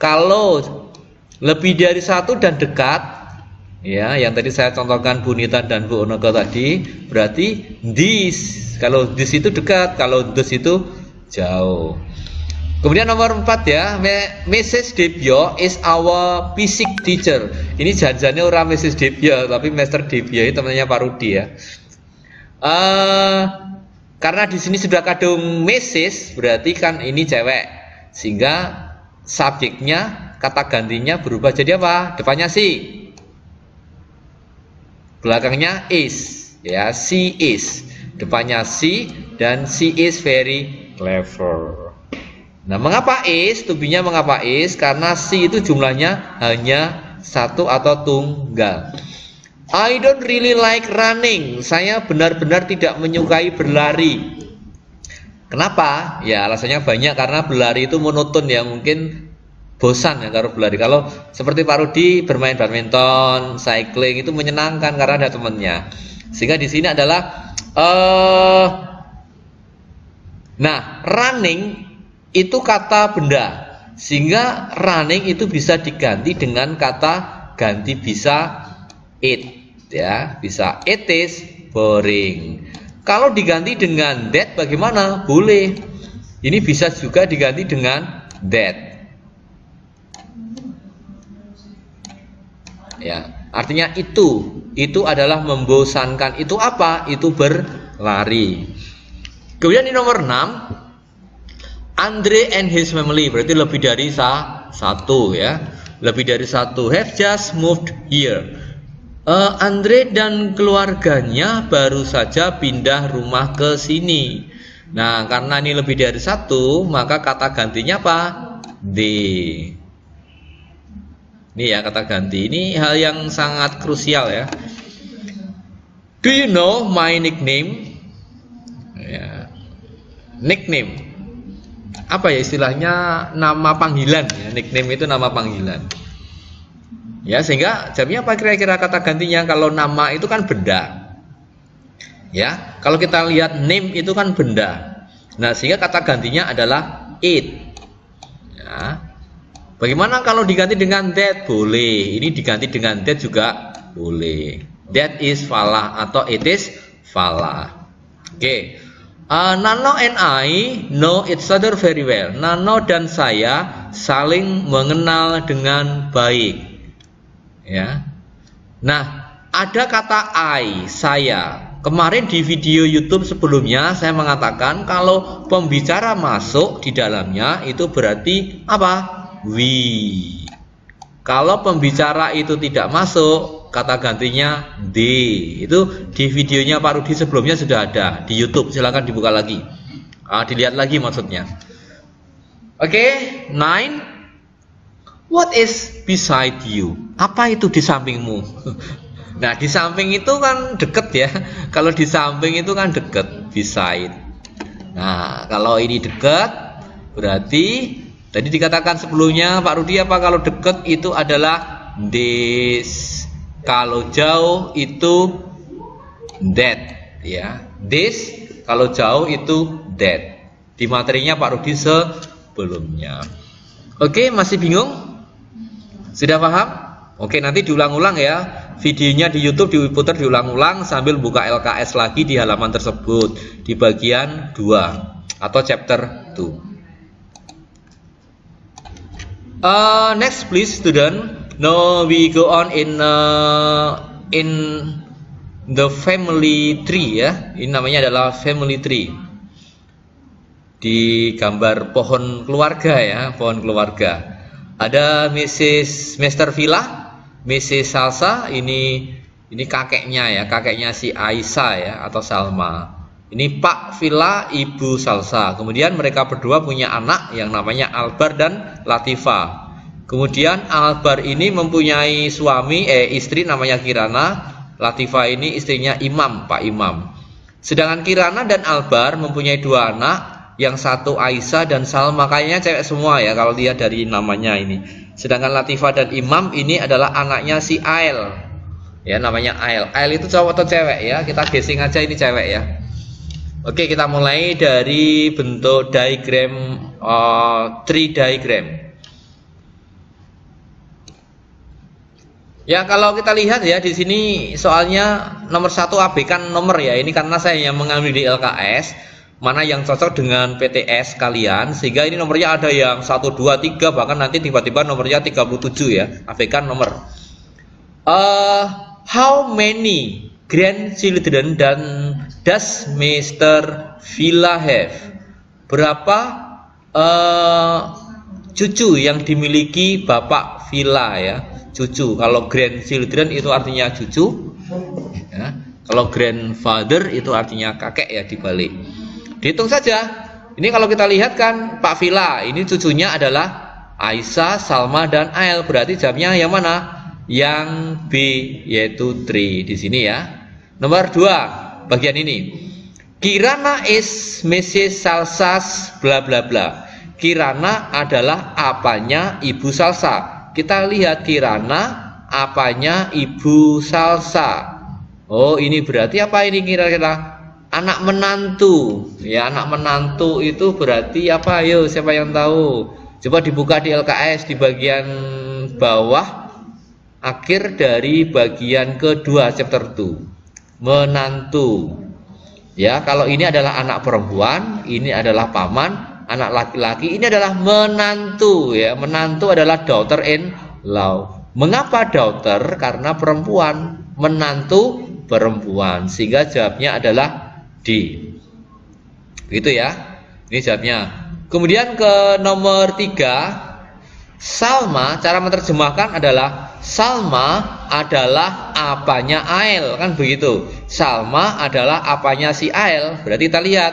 Kalau lebih dari 1 dan dekat, ya, yang tadi saya contohkan Bu Nita dan Bu Onogo tadi, berarti this. Kalau this itu dekat, kalau those itu jauh. Kemudian nomor 4 ya, Mrs. Debyo is our physics teacher. Ini janjiannya orang Mrs. Debyo, tapi Mr. Debyo itu temannya Pak Rudi ya. Karena di sini sudah kadung Mrs, berarti kan ini cewek, sehingga subjeknya kata gantinya berubah jadi apa? Depannya si, belakangnya is, ya, she is. Depannya she dan she is very clever. Nah, mengapa is? Tubinya mengapa is? Karena si itu jumlahnya hanya 1 atau tunggal. I don't really like running. Saya benar-benar tidak menyukai berlari. Kenapa? Ya, alasannya banyak. Karena berlari itu monoton ya. Mungkin bosan ya kalau berlari. Kalau seperti Pak Rudi bermain badminton, cycling itu menyenangkan karena ada temannya. Sehingga di sini adalah nah, running itu kata benda, sehingga running itu bisa diganti dengan kata ganti, bisa it ya, bisa it is boring. Kalau diganti dengan that bagaimana? Boleh. Ini bisa juga diganti dengan that. Ya, artinya itu adalah membosankan. Itu apa? Itu berlari. Kemudian di nomor 6, Andre and his family, berarti lebih dari 1 ya. Lebih dari 1. Have just moved here. Andre dan keluarganya baru saja pindah rumah ke sini. Nah, karena ini lebih dari satu, maka kata gantinya apa? They. Ini ya kata ganti. Ini hal yang sangat krusial ya. Do you know my nickname? Ya. Nickname. Apa ya istilahnya, nama panggilan ya. Nickname itu nama panggilan. Ya, sehingga jawabnya apa kira-kira kata gantinya? Kalau nama itu kan benda. Ya, kalau kita lihat name itu kan benda. Nah, sehingga kata gantinya adalah it. Ya. Bagaimana kalau diganti dengan that? Boleh. Ini diganti dengan that juga boleh. That is Fala atau it is Fala. Oke. Nano and I know each other very well. Nano dan saya saling mengenal dengan baik. Ya. Nah, ada kata I, saya. Kemarin di video YouTube sebelumnya saya mengatakan kalau pembicara masuk di dalamnya itu berarti apa? We. Kalau pembicara itu tidak masuk, kata gantinya they. Itu di videonya Pak Rudi sebelumnya sudah ada di YouTube. Silahkan dibuka lagi, dilihat lagi maksudnya. Oke, 9. What is beside you? Apa itu di sampingmu? Nah, di samping itu kan deket ya. Kalau di samping itu kan deket, beside. Nah, kalau ini deket, berarti tadi dikatakan sebelumnya Pak Rudi apa kalau deket itu adalah this. Kalau jauh itu that, ya. This, kalau jauh itu that. Di materinya Pak Rudi sebelumnya. Oke, masih bingung? Sudah paham? Oke, nanti diulang-ulang ya. Videonya di YouTube diputar diulang-ulang sambil buka LKS lagi di halaman tersebut di bagian 2 atau chapter 2. Next please student. Now we go on in the family tree ya. Ini namanya adalah family tree. Di gambar pohon keluarga ya, pohon keluarga. Ada Mr. Villa, Mrs. Salsa, ini kakeknya ya, kakeknya si Aisyah ya atau Salma. Ini Pak Villa, Ibu Salsa. Kemudian mereka berdua punya anak yang namanya Albar dan Latifa. Kemudian Albar ini mempunyai istri namanya Kirana. Latifa ini istrinya Imam, Pak Imam. Sedangkan Kirana dan Albar mempunyai 2 anak. Yang satu Aisyah dan Salma, kayaknya cewek semua ya kalau lihat dari namanya ini. Sedangkan Latifah dan Imam ini adalah anaknya si Ail. Ya, namanya Ail. Ail itu cowok atau cewek ya? Kita guessing aja ini cewek ya. Oke, kita mulai dari bentuk diagram, tree diagram. Ya, kalau kita lihat ya di sini soalnya nomor 1 abaikan nomor ya. Ini karena saya yang mengambil di LKS. Mana yang cocok dengan PTS kalian, sehingga ini nomornya ada yang 1, 2, 3, bahkan nanti tiba-tiba nomornya 37 ya, abaikan nomor. How many grandchildren does Mr. Villa have? Berapa cucu yang dimiliki Bapak Villa ya? Cucu, kalau grandchildren itu artinya cucu ya. Kalau grandfather itu artinya kakek ya dibalik. Dihitung saja. Ini kalau kita lihat kan Pak Villa, ini cucunya adalah Aisyah, Salma dan Ail. Berarti jawabnya yang mana? Yang B, yaitu 3 di sini ya. Nomor 2, bagian ini. Kirana is Mrs. Salsa's bla bla bla. Kirana adalah apanya Ibu Salsa. Kita lihat Kirana apanya Ibu Salsa. Oh, ini berarti apa ini kira-kira? Anak menantu ya, anak menantu itu berarti apa? Ayo, siapa yang tahu? Coba dibuka di LKS di bagian bawah akhir dari bagian kedua chapter 2. Menantu. Ya, kalau ini adalah anak perempuan, ini adalah paman, anak laki-laki, ini adalah menantu ya. Menantu adalah daughter-in-law. Mengapa daughter? Karena perempuan, menantu perempuan. Sehingga jawabnya adalah D. Begitu ya. Ini jawabnya. Kemudian ke nomor 3. Salma, cara menerjemahkan adalah Salma adalah apanya Ael, kan begitu. Salma adalah apanya si Ael. Berarti kita lihat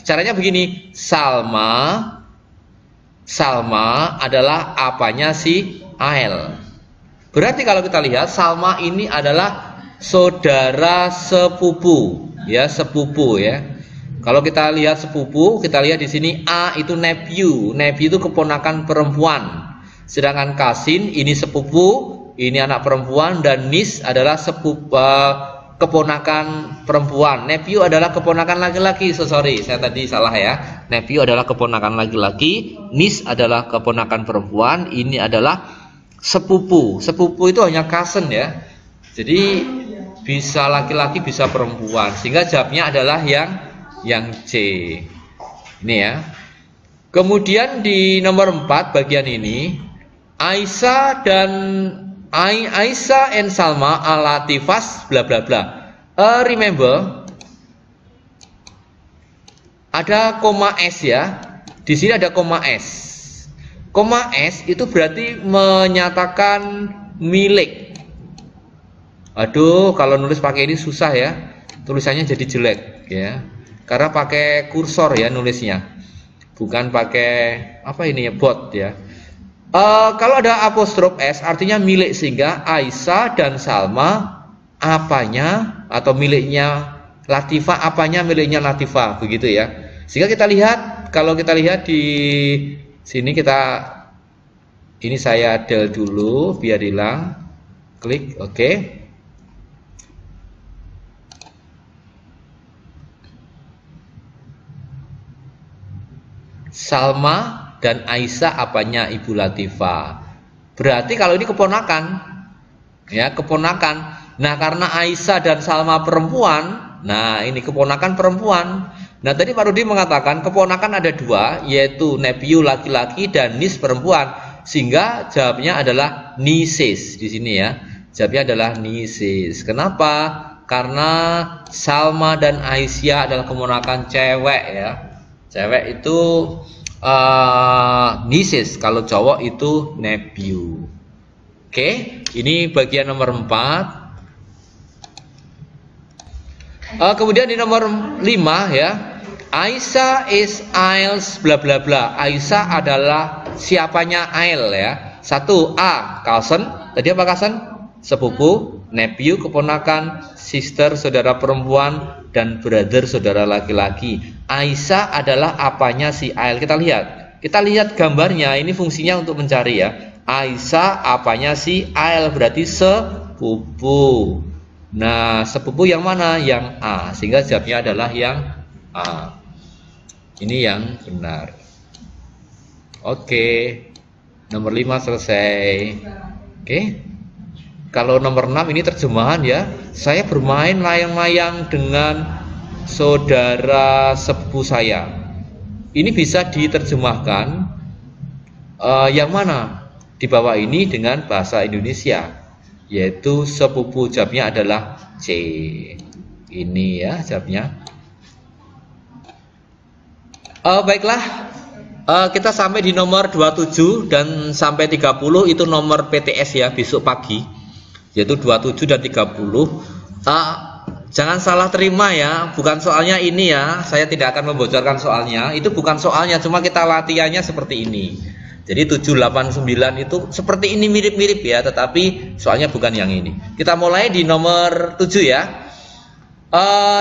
caranya begini. Salma adalah apanya si Ael. Berarti kalau kita lihat Salma ini adalah saudara sepupu, ya, sepupu ya. Kalau kita lihat sepupu, kita lihat di sini A itu nephew. Nephew itu keponakan perempuan. Sedangkan Kasin ini sepupu, ini anak perempuan, dan Nis adalah keponakan perempuan. Nephew adalah keponakan laki-laki. Sorry, saya tadi salah ya. Nephew adalah keponakan laki-laki, Nis adalah keponakan perempuan, ini adalah sepupu. Sepupu itu hanya cousin ya. Jadi bisa laki-laki bisa perempuan. Sehingga jawabnya adalah yang C. Ini ya. Kemudian di nomor 4 bagian ini Aisyah and Salma al-Latifas bla bla bla. Remember ada koma S ya. Di sini ada koma S. Koma S itu berarti menyatakan milik. Aduh, kalau nulis pakai ini susah ya. Tulisannya jadi jelek ya. Karena pakai kursor ya nulisnya. Bukan pakai apa ini ya, bot ya. Kalau ada apostrof S artinya milik, sehingga Aisyah dan Salma apanya atau miliknya Latifah, apanya miliknya Latifah, begitu ya. Sehingga kita lihat, kalau kita lihat di sini ini saya del dulu biar hilang. Klik oke. Salma dan Aisyah apanya Ibu Latifah. Berarti kalau ini keponakan, ya keponakan. Nah karena Aisyah dan Salma perempuan, nah ini keponakan perempuan. Nah tadi Pak Rudi mengatakan keponakan ada 2, yaitu nephew laki-laki dan niece perempuan. Sehingga jawabnya adalah nieces di sini ya. Jawabnya adalah nieces. Kenapa? Karena Salma dan Aisyah adalah keponakan cewek ya. Cewek itu nieces, kalau cowok itu nephew. Oke, ini bagian nomor 4. Kemudian di nomor 5 ya, Aisyah is Ail's bla bla bla. Aisyah adalah siapanya Ail ya. 1 A cousin, tadi apa cousin? Sepupu, nephew keponakan, sister saudara perempuan, dan brother saudara laki-laki. Aisyah adalah apanya si Ail. Kita lihat gambarnya, ini fungsinya untuk mencari ya. Aisyah apanya si Ail, berarti sepupu. Nah sepupu yang mana? Yang A. Sehingga jawabnya adalah yang A. Ini yang benar. Oke, nomor 5 selesai. Oke. Kalau nomor 6 ini terjemahan ya. Saya bermain layang-layang dengan saudara sepupu saya. Ini bisa diterjemahkan yang mana? Di bawah ini dengan bahasa Indonesia, yaitu sepupu. Jawabnya adalah C. Ini ya jawabnya. Baiklah, kita sampai di nomor 27 dan sampai 30 itu nomor PTS ya, besok pagi. Yaitu 27 dan 30. Jangan salah terima ya, bukan soalnya ini ya. Saya tidak akan membocorkan soalnya. Itu bukan soalnya, cuma kita latihannya seperti ini. Jadi 7, 8, 9 itu seperti ini, mirip-mirip ya, tetapi soalnya bukan yang ini. Kita mulai di nomor 7 ya.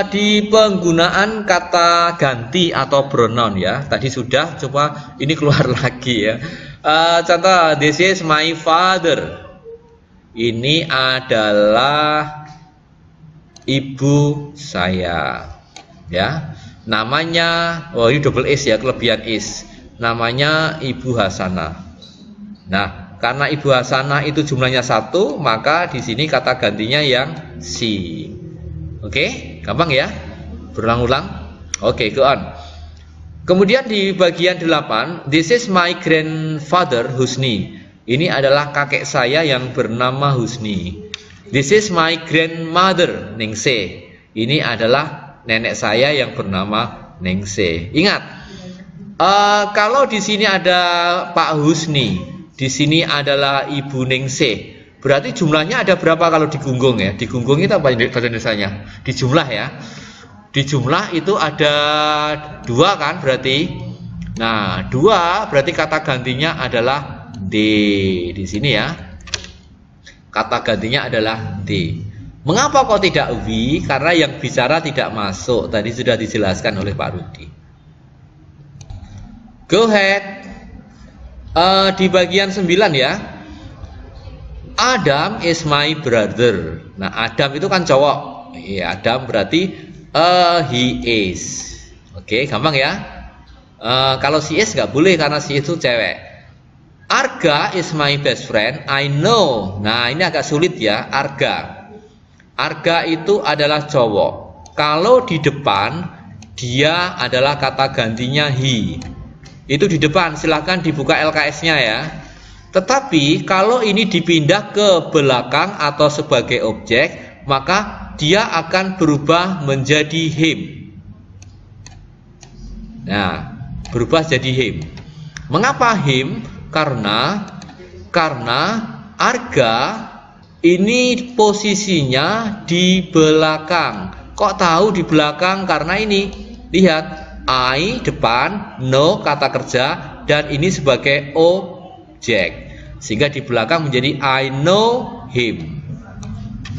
Di penggunaan kata ganti atau pronoun ya. Tadi sudah, coba ini keluar lagi ya. Contoh, this is my father. Ini adalah ibu saya ya. Namanya, oh ini double is ya, kelebihan is. Namanya Ibu Hasanah. Nah, karena Ibu Hasanah itu jumlahnya 1, maka di sini kata gantinya yang si. Oke, gampang ya. Berulang-ulang. Oke, go on. Kemudian di bagian 8, this is my grandfather Husni. Ini adalah kakek saya yang bernama Husni. This is my grandmother Ningsih. Ini adalah nenek saya yang bernama Ningsih. Ingat, kalau di sini ada Pak Husni, Di sini adalah Ibu Ningsih. Berarti jumlahnya ada berapa kalau digunggung ya? Digunggung itu apa bahasa Indonesianya? Dijumlah ya. Dijumlah itu ada 2 kan berarti. Nah, 2 berarti kata gantinya adalah D di sini ya. Kata gantinya adalah D. Mengapa kok tidak we? Karena yang bicara tidak masuk. Tadi sudah dijelaskan oleh Pak Rudi. Go ahead. Di bagian 9 ya. Adam is my brother. Nah, Adam itu kan cowok. Ya, Adam berarti he is. Oke, gampang ya. Kalau she is nggak boleh karena she itu cewek. Arga is my best friend. I know. Nah, ini agak sulit ya. Arga. Arga itu adalah cowok. Kalau di depan dia adalah kata gantinya he. Itu di depan, silahkan dibuka LKS-nya ya. Tetapi kalau ini dipindah ke belakang atau sebagai objek, maka dia akan berubah menjadi him. Nah, berubah jadi him. Mengapa him? Karena Arga ini posisinya di belakang. Kok tahu di belakang? Karena ini, lihat. I depan, no kata kerja, dan ini sebagai objek, sehingga di belakang menjadi I know him.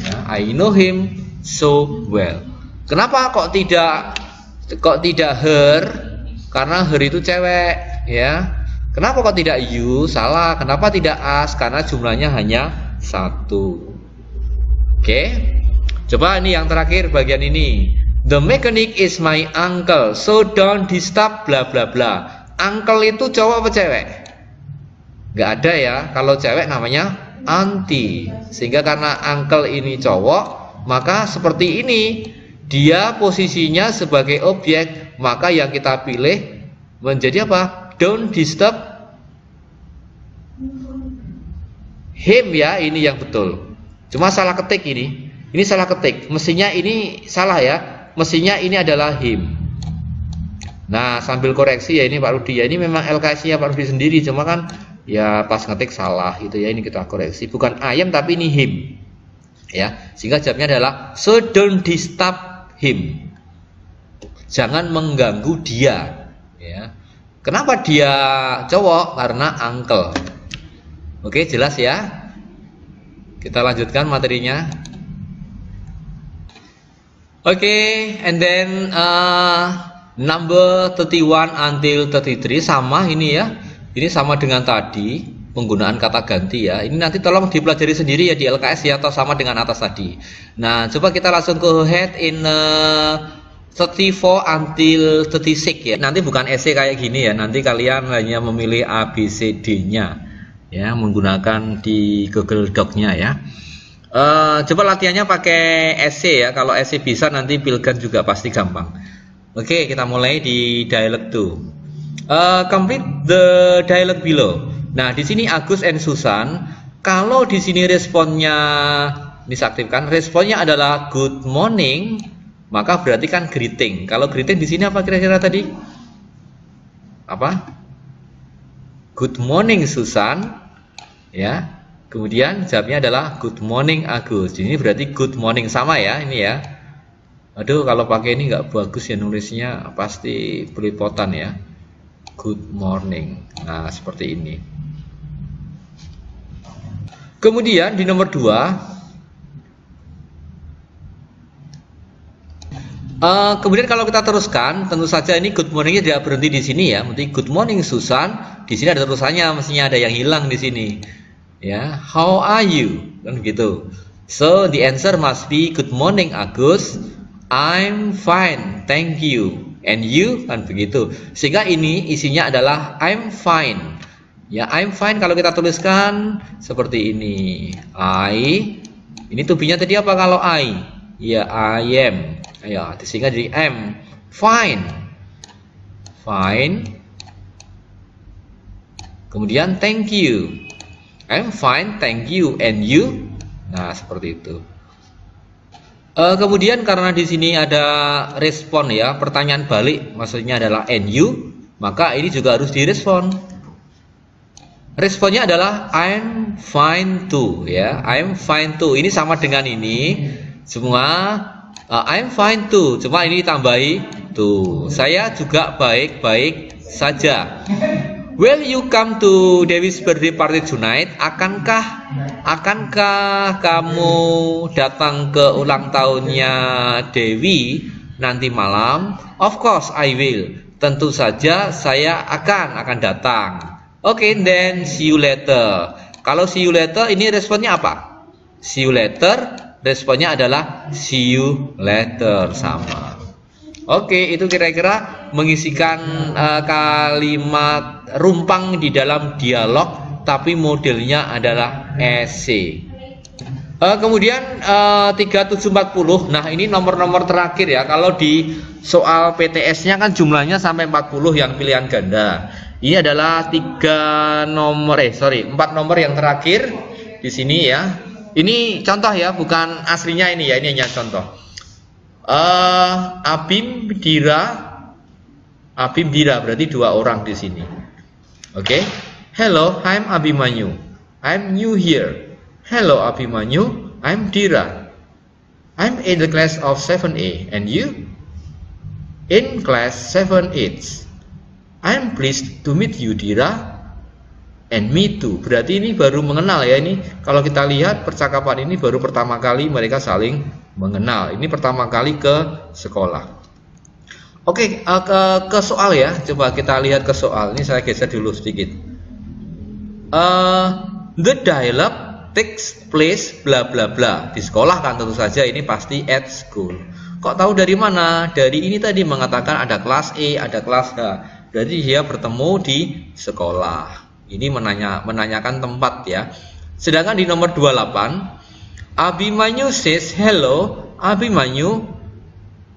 Ya, I know him so well. Kenapa kok tidak her? Karena her itu cewek, ya. Kenapa kok tidak you? Salah. Kenapa tidak us? Karena jumlahnya hanya 1. Oke. Coba ini yang terakhir bagian ini. The mechanic is my uncle, so don't disturb bla bla bla. Uncle itu cowok apa cewek? Gak ada ya. Kalau cewek namanya auntie. Sehingga karena uncle ini cowok, maka seperti ini. Dia posisinya sebagai objek, maka yang kita pilih menjadi apa? Don't disturb him ya, ini yang betul. Cuma salah ketik ini. Ini salah ketik. Mestinya ini salah ya. Mestinya ini adalah him. Nah, sambil koreksi ya ini Pak Rudi ya. Ini memang LKS-nya Pak Rudi sendiri, cuma kan ya pas ngetik salah gitu ya. Ini kita koreksi. Bukan ayam tapi ini him. Ya, sehingga jawabnya adalah so don't disturb him. Jangan mengganggu dia, ya. Kenapa dia cowok? Karena uncle. Oke, jelas ya. Kita lanjutkan materinya. Oke, and then number 31 until 33 sama ini ya. Ini sama dengan tadi, penggunaan kata ganti ya. Ini nanti tolong dipelajari sendiri ya di LKS ya, atau sama dengan atas tadi. Nah, coba kita langsung ke head in 34 until 36 ya. Nanti bukan essay kayak gini ya. Nanti kalian hanya memilih A, B, C, D-nya ya, menggunakan di Google Doc-nya ya. Coba latihannya pakai essay ya. Kalau essay bisa, nanti Pilgan juga pasti gampang. Oke, kita mulai di dialog 2. Complete the dialogue below. Nah, di sini Agus and Susan. Kalau di sini responnya disaktifkan, responnya adalah good morning, maka berarti kan greeting. Kalau greeting di sini apa kira-kira tadi? Apa? Good morning Susan, ya. Kemudian jawabnya adalah good morning Agus. Ini berarti good morning sama ya ini ya. Aduh, kalau pakai ini nggak bagus ya nulisnya, pasti belepotan ya. Good morning. Nah, seperti ini. Kemudian di nomor 2. Kemudian kalau kita teruskan, tentu saja ini good morningnya tidak berhenti di sini ya. Berarti good morning Susan. Di sini ada terusannya, mestinya ada yang hilang di sini. Ya, how are you? Kan begitu. So the answer must be good morning Agus. I'm fine, thank you. And you? Kan begitu. Sehingga ini isinya adalah I'm fine. Ya, I'm fine kalau kita tuliskan seperti ini. Ini tubinya tadi apa kalau I? Ya, I am. Ya, sehingga jadi am. Fine. Fine. Kemudian thank you. I'm fine, thank you. And you? Nah, seperti itu. Kemudian karena di sini ada respon ya, pertanyaan balik, maksudnya adalah and you, maka ini juga harus direspon. Responnya adalah I'm fine too, ya. I'm fine too. Ini sama dengan ini. Semua I'm fine too. Cuma ini ditambahi tuh. Saya juga baik-baik saja. Will you come to Dewi's birthday party tonight? Akankah kamu datang ke ulang tahunnya Dewi nanti malam? Of course I will. Tentu saja saya akan datang. Oke, then see you later. Kalau see you later ini responnya apa? See you later, responnya adalah see you later, sama. Oke, itu kira-kira mengisikan kalimat rumpang di dalam dialog, tapi modelnya adalah essay. Kemudian 3740. Nah, ini nomor-nomor terakhir ya. Kalau di soal PTS-nya kan jumlahnya sampai 40 yang pilihan ganda. Ini adalah 4 nomor yang terakhir di sini ya. Ini contoh ya, bukan aslinya ini ya, ini hanya contoh. Abim Dira berarti 2 orang di sini. Oke. Hello, I'm Abimanyu. I'm new here. Hello Abimanyu, I'm Dira. I'm in the class of 7A, and you? In class 7H. I'm pleased to meet you, Dira. And me too. Berarti ini baru mengenal ya. Ini kalau kita lihat percakapan ini baru pertama kali mereka saling mengenal. Ini pertama kali ke sekolah. Oke, ke soal ya. Coba kita lihat ke soal. Ini saya geser dulu sedikit. The dialogue takes place bla bla bla. Di sekolah kan tentu saja, ini pasti at school. Kok tahu dari mana? Dari ini tadi mengatakan ada kelas E, ada kelas H. Berarti dia bertemu di sekolah. Ini menanyakan tempat ya. Sedangkan di nomor 28, Abimanyu says hello, Abimanyu.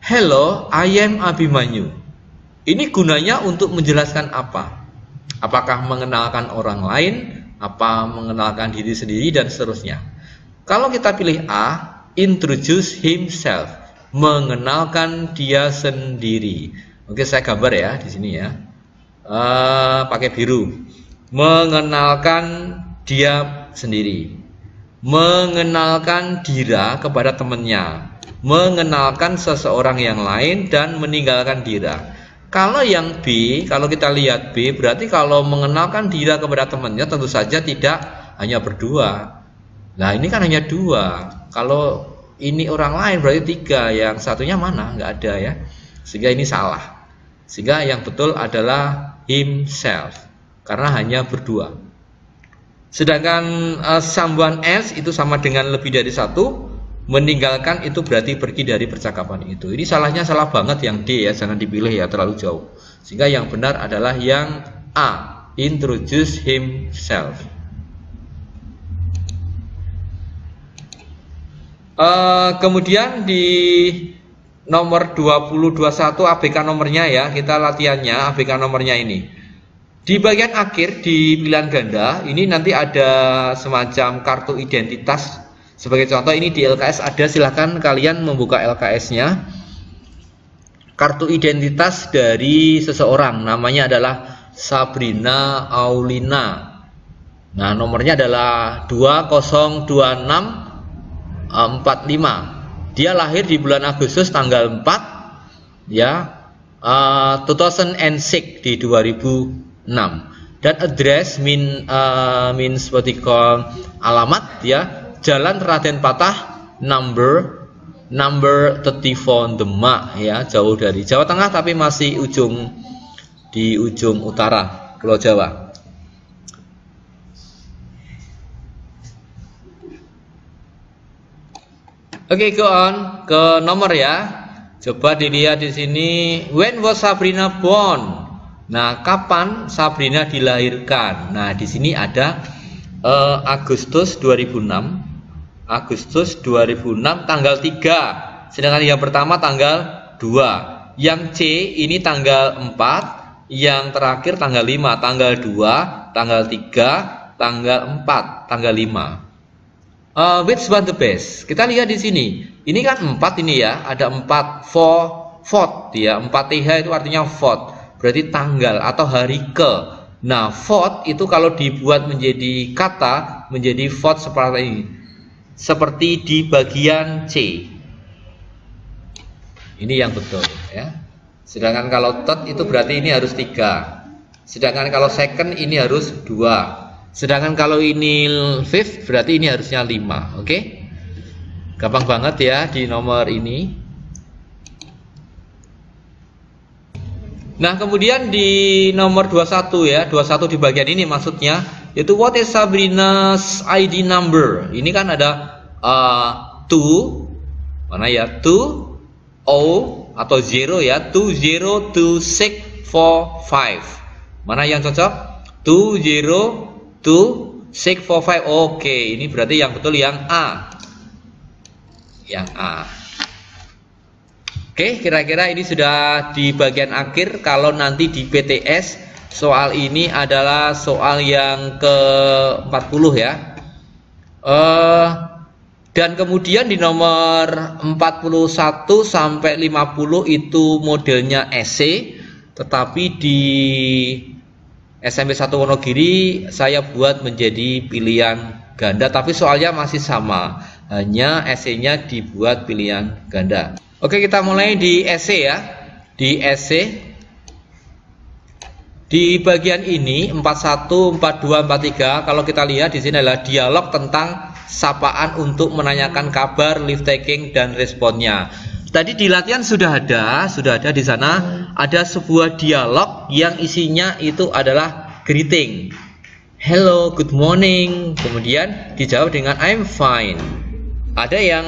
Hello, I am Abimanyu. Ini gunanya untuk menjelaskan apa? Apakah mengenalkan orang lain, apa mengenalkan diri sendiri, dan seterusnya. Kalau kita pilih A, introduce himself, mengenalkan dia sendiri. Oke, saya gambar ya di sini ya. Pakai biru. Mengenalkan dia sendiri. Mengenalkan Dira kepada temannya. Mengenalkan seseorang yang lain dan meninggalkan Dira. Kalau yang B, kalau kita lihat B, berarti kalau mengenalkan Dira kepada temannya tentu saja tidak hanya berdua. Nah, ini kan hanya 2. Kalau ini orang lain berarti 3. Yang satunya mana? Nggak ada ya. Sehingga ini salah. Sehingga yang betul adalah himself, karena hanya berdua. Sedangkan someone else itu sama dengan lebih dari 1. Meninggalkan itu berarti pergi dari percakapan itu. Ini salahnya salah banget yang D ya, jangan dipilih ya, terlalu jauh. Sehingga yang benar adalah yang A, introduce himself. Kemudian di nomor 20-21 ABK nomornya ya, kita latihannya ABK nomornya ini. Di bagian akhir di pilihan ganda ini nanti ada semacam kartu identitas. Sebagai contoh ini di LKS ada, silahkan kalian membuka LKS-nya. Kartu identitas dari seseorang, namanya adalah Sabrina Aulina. Nah, nomornya adalah 202645. Dia lahir di bulan Agustus tanggal 4 ya, 2006 di 2006. Dan address means what we call alamat ya, Jalan Raden Patah number 34 Demak ya, jauh dari Jawa Tengah tapi masih di ujung utara Pulau Jawa. Oke, go on ke nomor ya. Coba dilihat di sini. When was Sabrina born? Nah, kapan Sabrina dilahirkan? Nah, di sini ada Agustus 2006. Agustus 2006 tanggal 3. Sedangkan yang pertama tanggal 2. Yang C ini tanggal 4. Yang terakhir tanggal 5. Tanggal 2, tanggal 3, tanggal 4, tanggal 5. Which one the best? Kita lihat di sini. Ini kan 4 ini ya, ada 4 fourth ya. 4th itu artinya fourth. Berarti tanggal atau hari ke. Nah, vote itu kalau dibuat menjadi kata, menjadi vote seperti ini. Seperti di bagian C. Ini yang betul ya. Sedangkan kalau third itu berarti ini harus 3. Sedangkan kalau second ini harus 2. Sedangkan kalau ini fifth berarti ini harusnya 5. Oke? Gampang banget ya di nomor ini. Nah, kemudian di nomor 21 ya, 21 di bagian ini maksudnya yaitu what is Sabrina's ID number? Ini kan ada 2 mana ya? 2 O atau 0 ya, 202645. Mana yang cocok? 202645. Oke, ini berarti yang betul yang A. Yang A. Oke, kira-kira ini sudah di bagian akhir. Kalau nanti di PTS soal ini adalah soal yang ke-40 ya. Dan kemudian di nomor 41 sampai 50 itu modelnya esai, tetapi di SMP 1 Wonogiri saya buat menjadi pilihan ganda, tapi soalnya masih sama, hanya esainya dibuat pilihan ganda. Oke, kita mulai di esai ya. Di esai di bagian ini 41, 42, 43 kalau kita lihat di sini adalah dialog tentang sapaan untuk menanyakan kabar, lift taking dan responnya. Tadi di latihan sudah ada di sana ada sebuah dialog yang isinya itu adalah greeting. Hello, good morning. Kemudian dijawab dengan I'm fine. Ada yang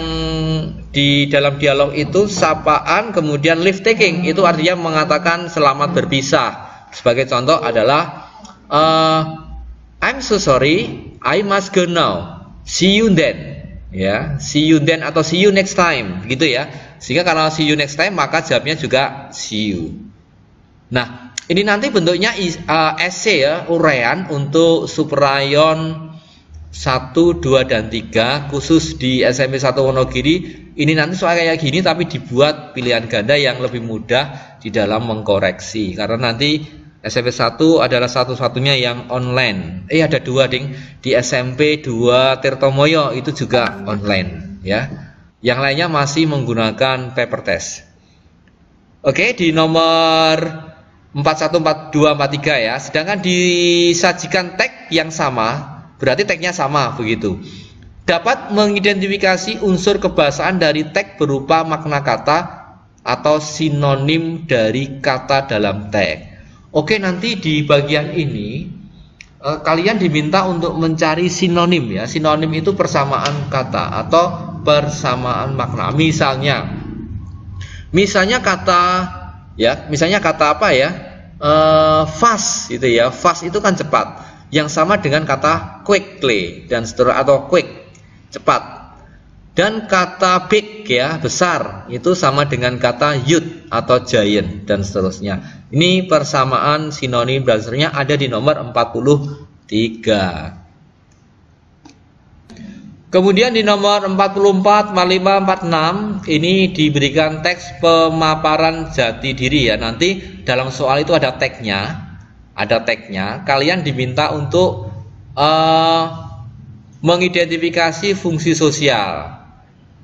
di dalam dialog itu sapaan, kemudian lift taking itu artinya mengatakan selamat berpisah. Sebagai contoh adalah I'm so sorry, I must go now. See you then. Ya, see you then atau see you next time, gitu ya. Sehingga kalau see you next time maka jawabnya juga see you. Nah, ini nanti bentuknya essay ya, uraian untuk suprayon 1, 2, dan 3 khusus di SMP 1 Wonogiri. Ini nanti soal kayak gini tapi dibuat pilihan ganda yang lebih mudah di dalam mengkoreksi. Karena nanti SMP 1 adalah satu-satunya yang online. Ada 2 ding. Di SMP 2 Tirtomoyo itu juga online ya. Yang lainnya masih menggunakan paper test. Oke, di nomor 41, 42, 43 ya. Sedangkan disajikan tag yang sama, berarti tagnya sama begitu. Dapat mengidentifikasi unsur kebahasaan dari tag berupa makna kata atau sinonim dari kata dalam tag. Oke, nanti di bagian ini kalian diminta untuk mencari sinonim ya. Sinonim itu persamaan kata atau persamaan makna. Misalnya kata ya, misalnya kata apa ya? Fast itu ya. Fast itu kan cepat. Yang sama dengan kata quickly dan seterusnya atau quick, cepat. Dan kata big ya, besar, itu sama dengan kata huge atau giant dan seterusnya. Ini persamaan sinonim dan seterusnya ada di nomor 43. Kemudian di nomor 44, 45, 46 ini diberikan teks pemaparan jati diri ya. Nanti dalam soal itu ada tagnya. Kalian diminta untuk mengidentifikasi fungsi sosial.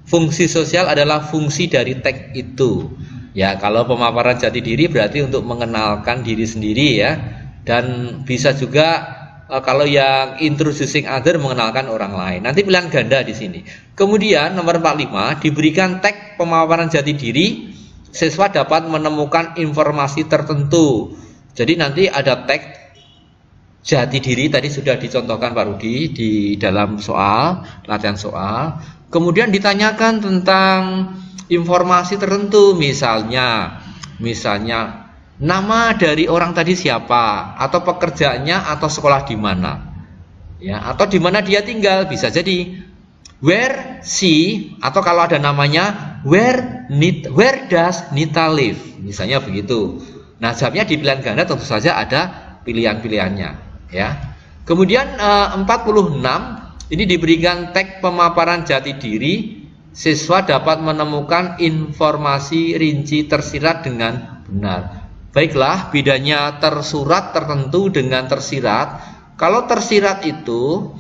Fungsi sosial adalah fungsi dari tag itu. Ya, kalau pemaparan jati diri berarti untuk mengenalkan diri sendiri ya. Dan bisa juga kalau yang introducing other mengenalkan orang lain. Nanti pilihan ganda di sini. Kemudian nomor 45 diberikan tag pemaparan jati diri, siswa dapat menemukan informasi tertentu. Jadi nanti ada tag jati diri tadi sudah dicontohkan Pak Rudi di dalam soal, latihan soal. Kemudian ditanyakan tentang informasi tertentu, misalnya nama dari orang tadi siapa, atau pekerjaannya atau sekolah di mana. Ya, atau di mana dia tinggal, bisa jadi where she, atau kalau ada namanya where does Nita live, misalnya begitu. Nah, jawabnya di pilihan ganda tentu saja ada pilihan-pilihannya ya. Kemudian 46 ini diberikan tag pemaparan jati diri, siswa dapat menemukan informasi rinci tersirat dengan benar. Baiklah, bedanya tersurat tertentu dengan tersirat. Kalau tersirat itu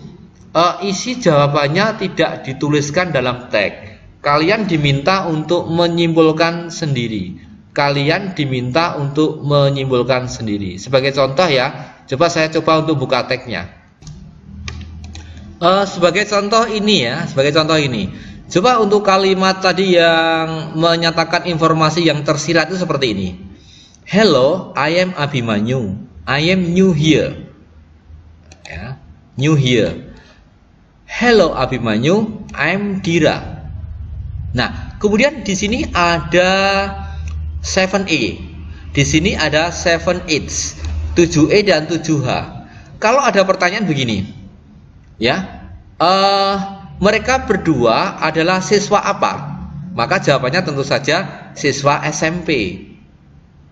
isi jawabannya tidak dituliskan dalam teks. Kalian diminta untuk menyimpulkan sendiri. Sebagai contoh ya, saya coba untuk buka teksnya. Sebagai contoh ini. Coba untuk kalimat tadi yang menyatakan informasi yang tersirat itu seperti ini. Hello, I am Abimanyu. I am new here. Ya, new here. Hello Abimanyu, I am Dira. Nah, kemudian di sini ada 7A. Di sini ada 7H, 7E dan 7H. Kalau ada pertanyaan begini, ya, mereka berdua adalah siswa apa? Maka jawabannya tentu saja siswa SMP.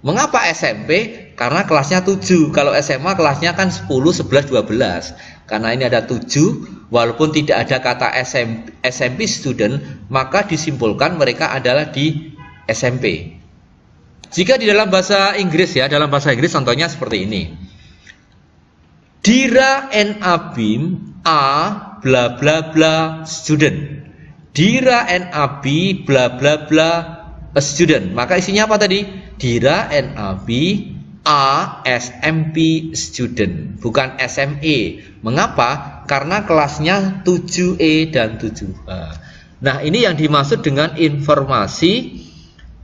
Mengapa SMP? Karena kelasnya 7. Kalau SMA kelasnya kan 10, 11, 12. Karena ini ada 7, walaupun tidak ada kata SMP student, maka disimpulkan mereka adalah di SMP. Jika di dalam bahasa Inggris ya, contohnya seperti ini. Dira and Abim are bla bla bla student. Dira and Abi bla bla bla a student. Maka isinya apa tadi? Dira and Abi are SMP student, bukan SME. Mengapa? Karena kelasnya 7E dan 7H. Nah, ini yang dimaksud dengan informasi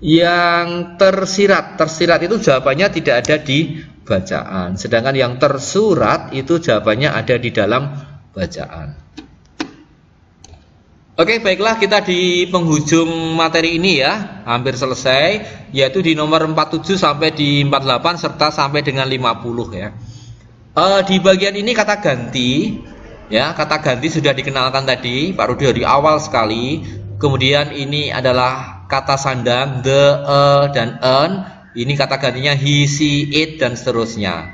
yang tersirat. Tersirat itu jawabannya tidak ada di bacaan. Sedangkan yang tersurat itu jawabannya ada di dalam bacaan. Oke, baiklah, kita di penghujung materi ini ya, hampir selesai, yaitu di nomor 47 sampai di 48 serta sampai dengan 50 ya. Di bagian ini kata ganti, ya, kata ganti sudah dikenalkan tadi, baru dari awal sekali. Kemudian ini adalah kata sandang, the, dan an. Ini kata gantinya he, she, it, dan seterusnya.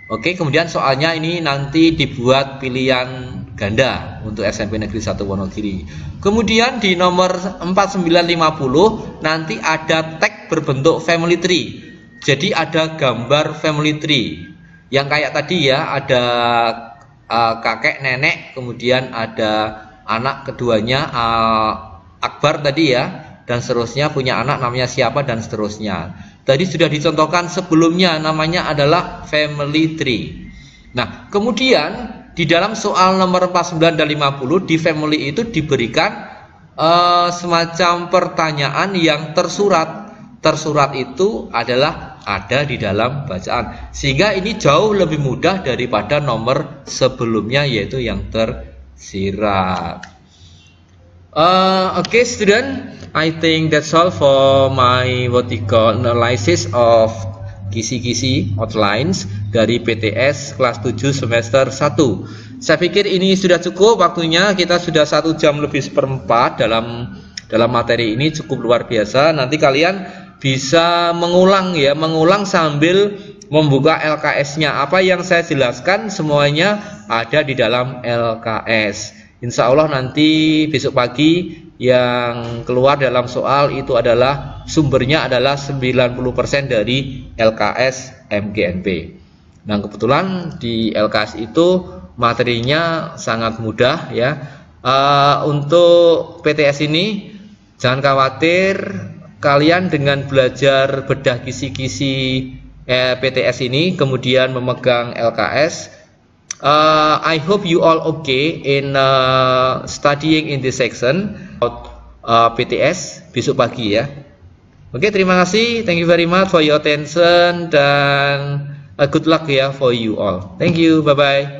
Oke, kemudian soalnya ini nanti dibuat pilihan ganda untuk SMP Negeri 1 Wonogiri. Kemudian di nomor 4950 nanti ada tag berbentuk family tree. Jadi ada gambar family tree. Yang kayak tadi ya, ada kakek, nenek, kemudian ada anak keduanya Akbar tadi ya, dan seterusnya, punya anak namanya siapa dan seterusnya. Tadi sudah dicontohkan sebelumnya, namanya adalah family tree. Nah, kemudian di dalam soal nomor 49 dan 50 di family itu diberikan semacam pertanyaan yang tersurat. Tersurat itu adalah ada di dalam bacaan. Sehingga ini jauh lebih mudah daripada nomor sebelumnya, yaitu yang tersirat. Okay, student, I think that's all for my vertical analysis of kisi-kisi outlines dari PTS kelas 7 semester 1. Saya pikir ini sudah cukup waktunya. Kita sudah 1 jam lebih seperempat dalam materi ini, cukup luar biasa. Nanti kalian bisa mengulang ya, mengulang sambil membuka LKS-nya. Apa yang saya jelaskan semuanya ada di dalam LKS. Insya Allah nanti besok pagi yang keluar dalam soal itu adalah sumbernya adalah 90% dari LKS MGNP. Nah, kebetulan di LKS itu materinya sangat mudah ya. Untuk PTS ini jangan khawatir, kalian dengan belajar bedah kisi-kisi PTS ini kemudian memegang LKS, I hope you all okay in studying in this section about PTS besok pagi ya. Oke, terima kasih. Thank you very much for your attention dan good luck ya for you all. Thank you. Bye bye.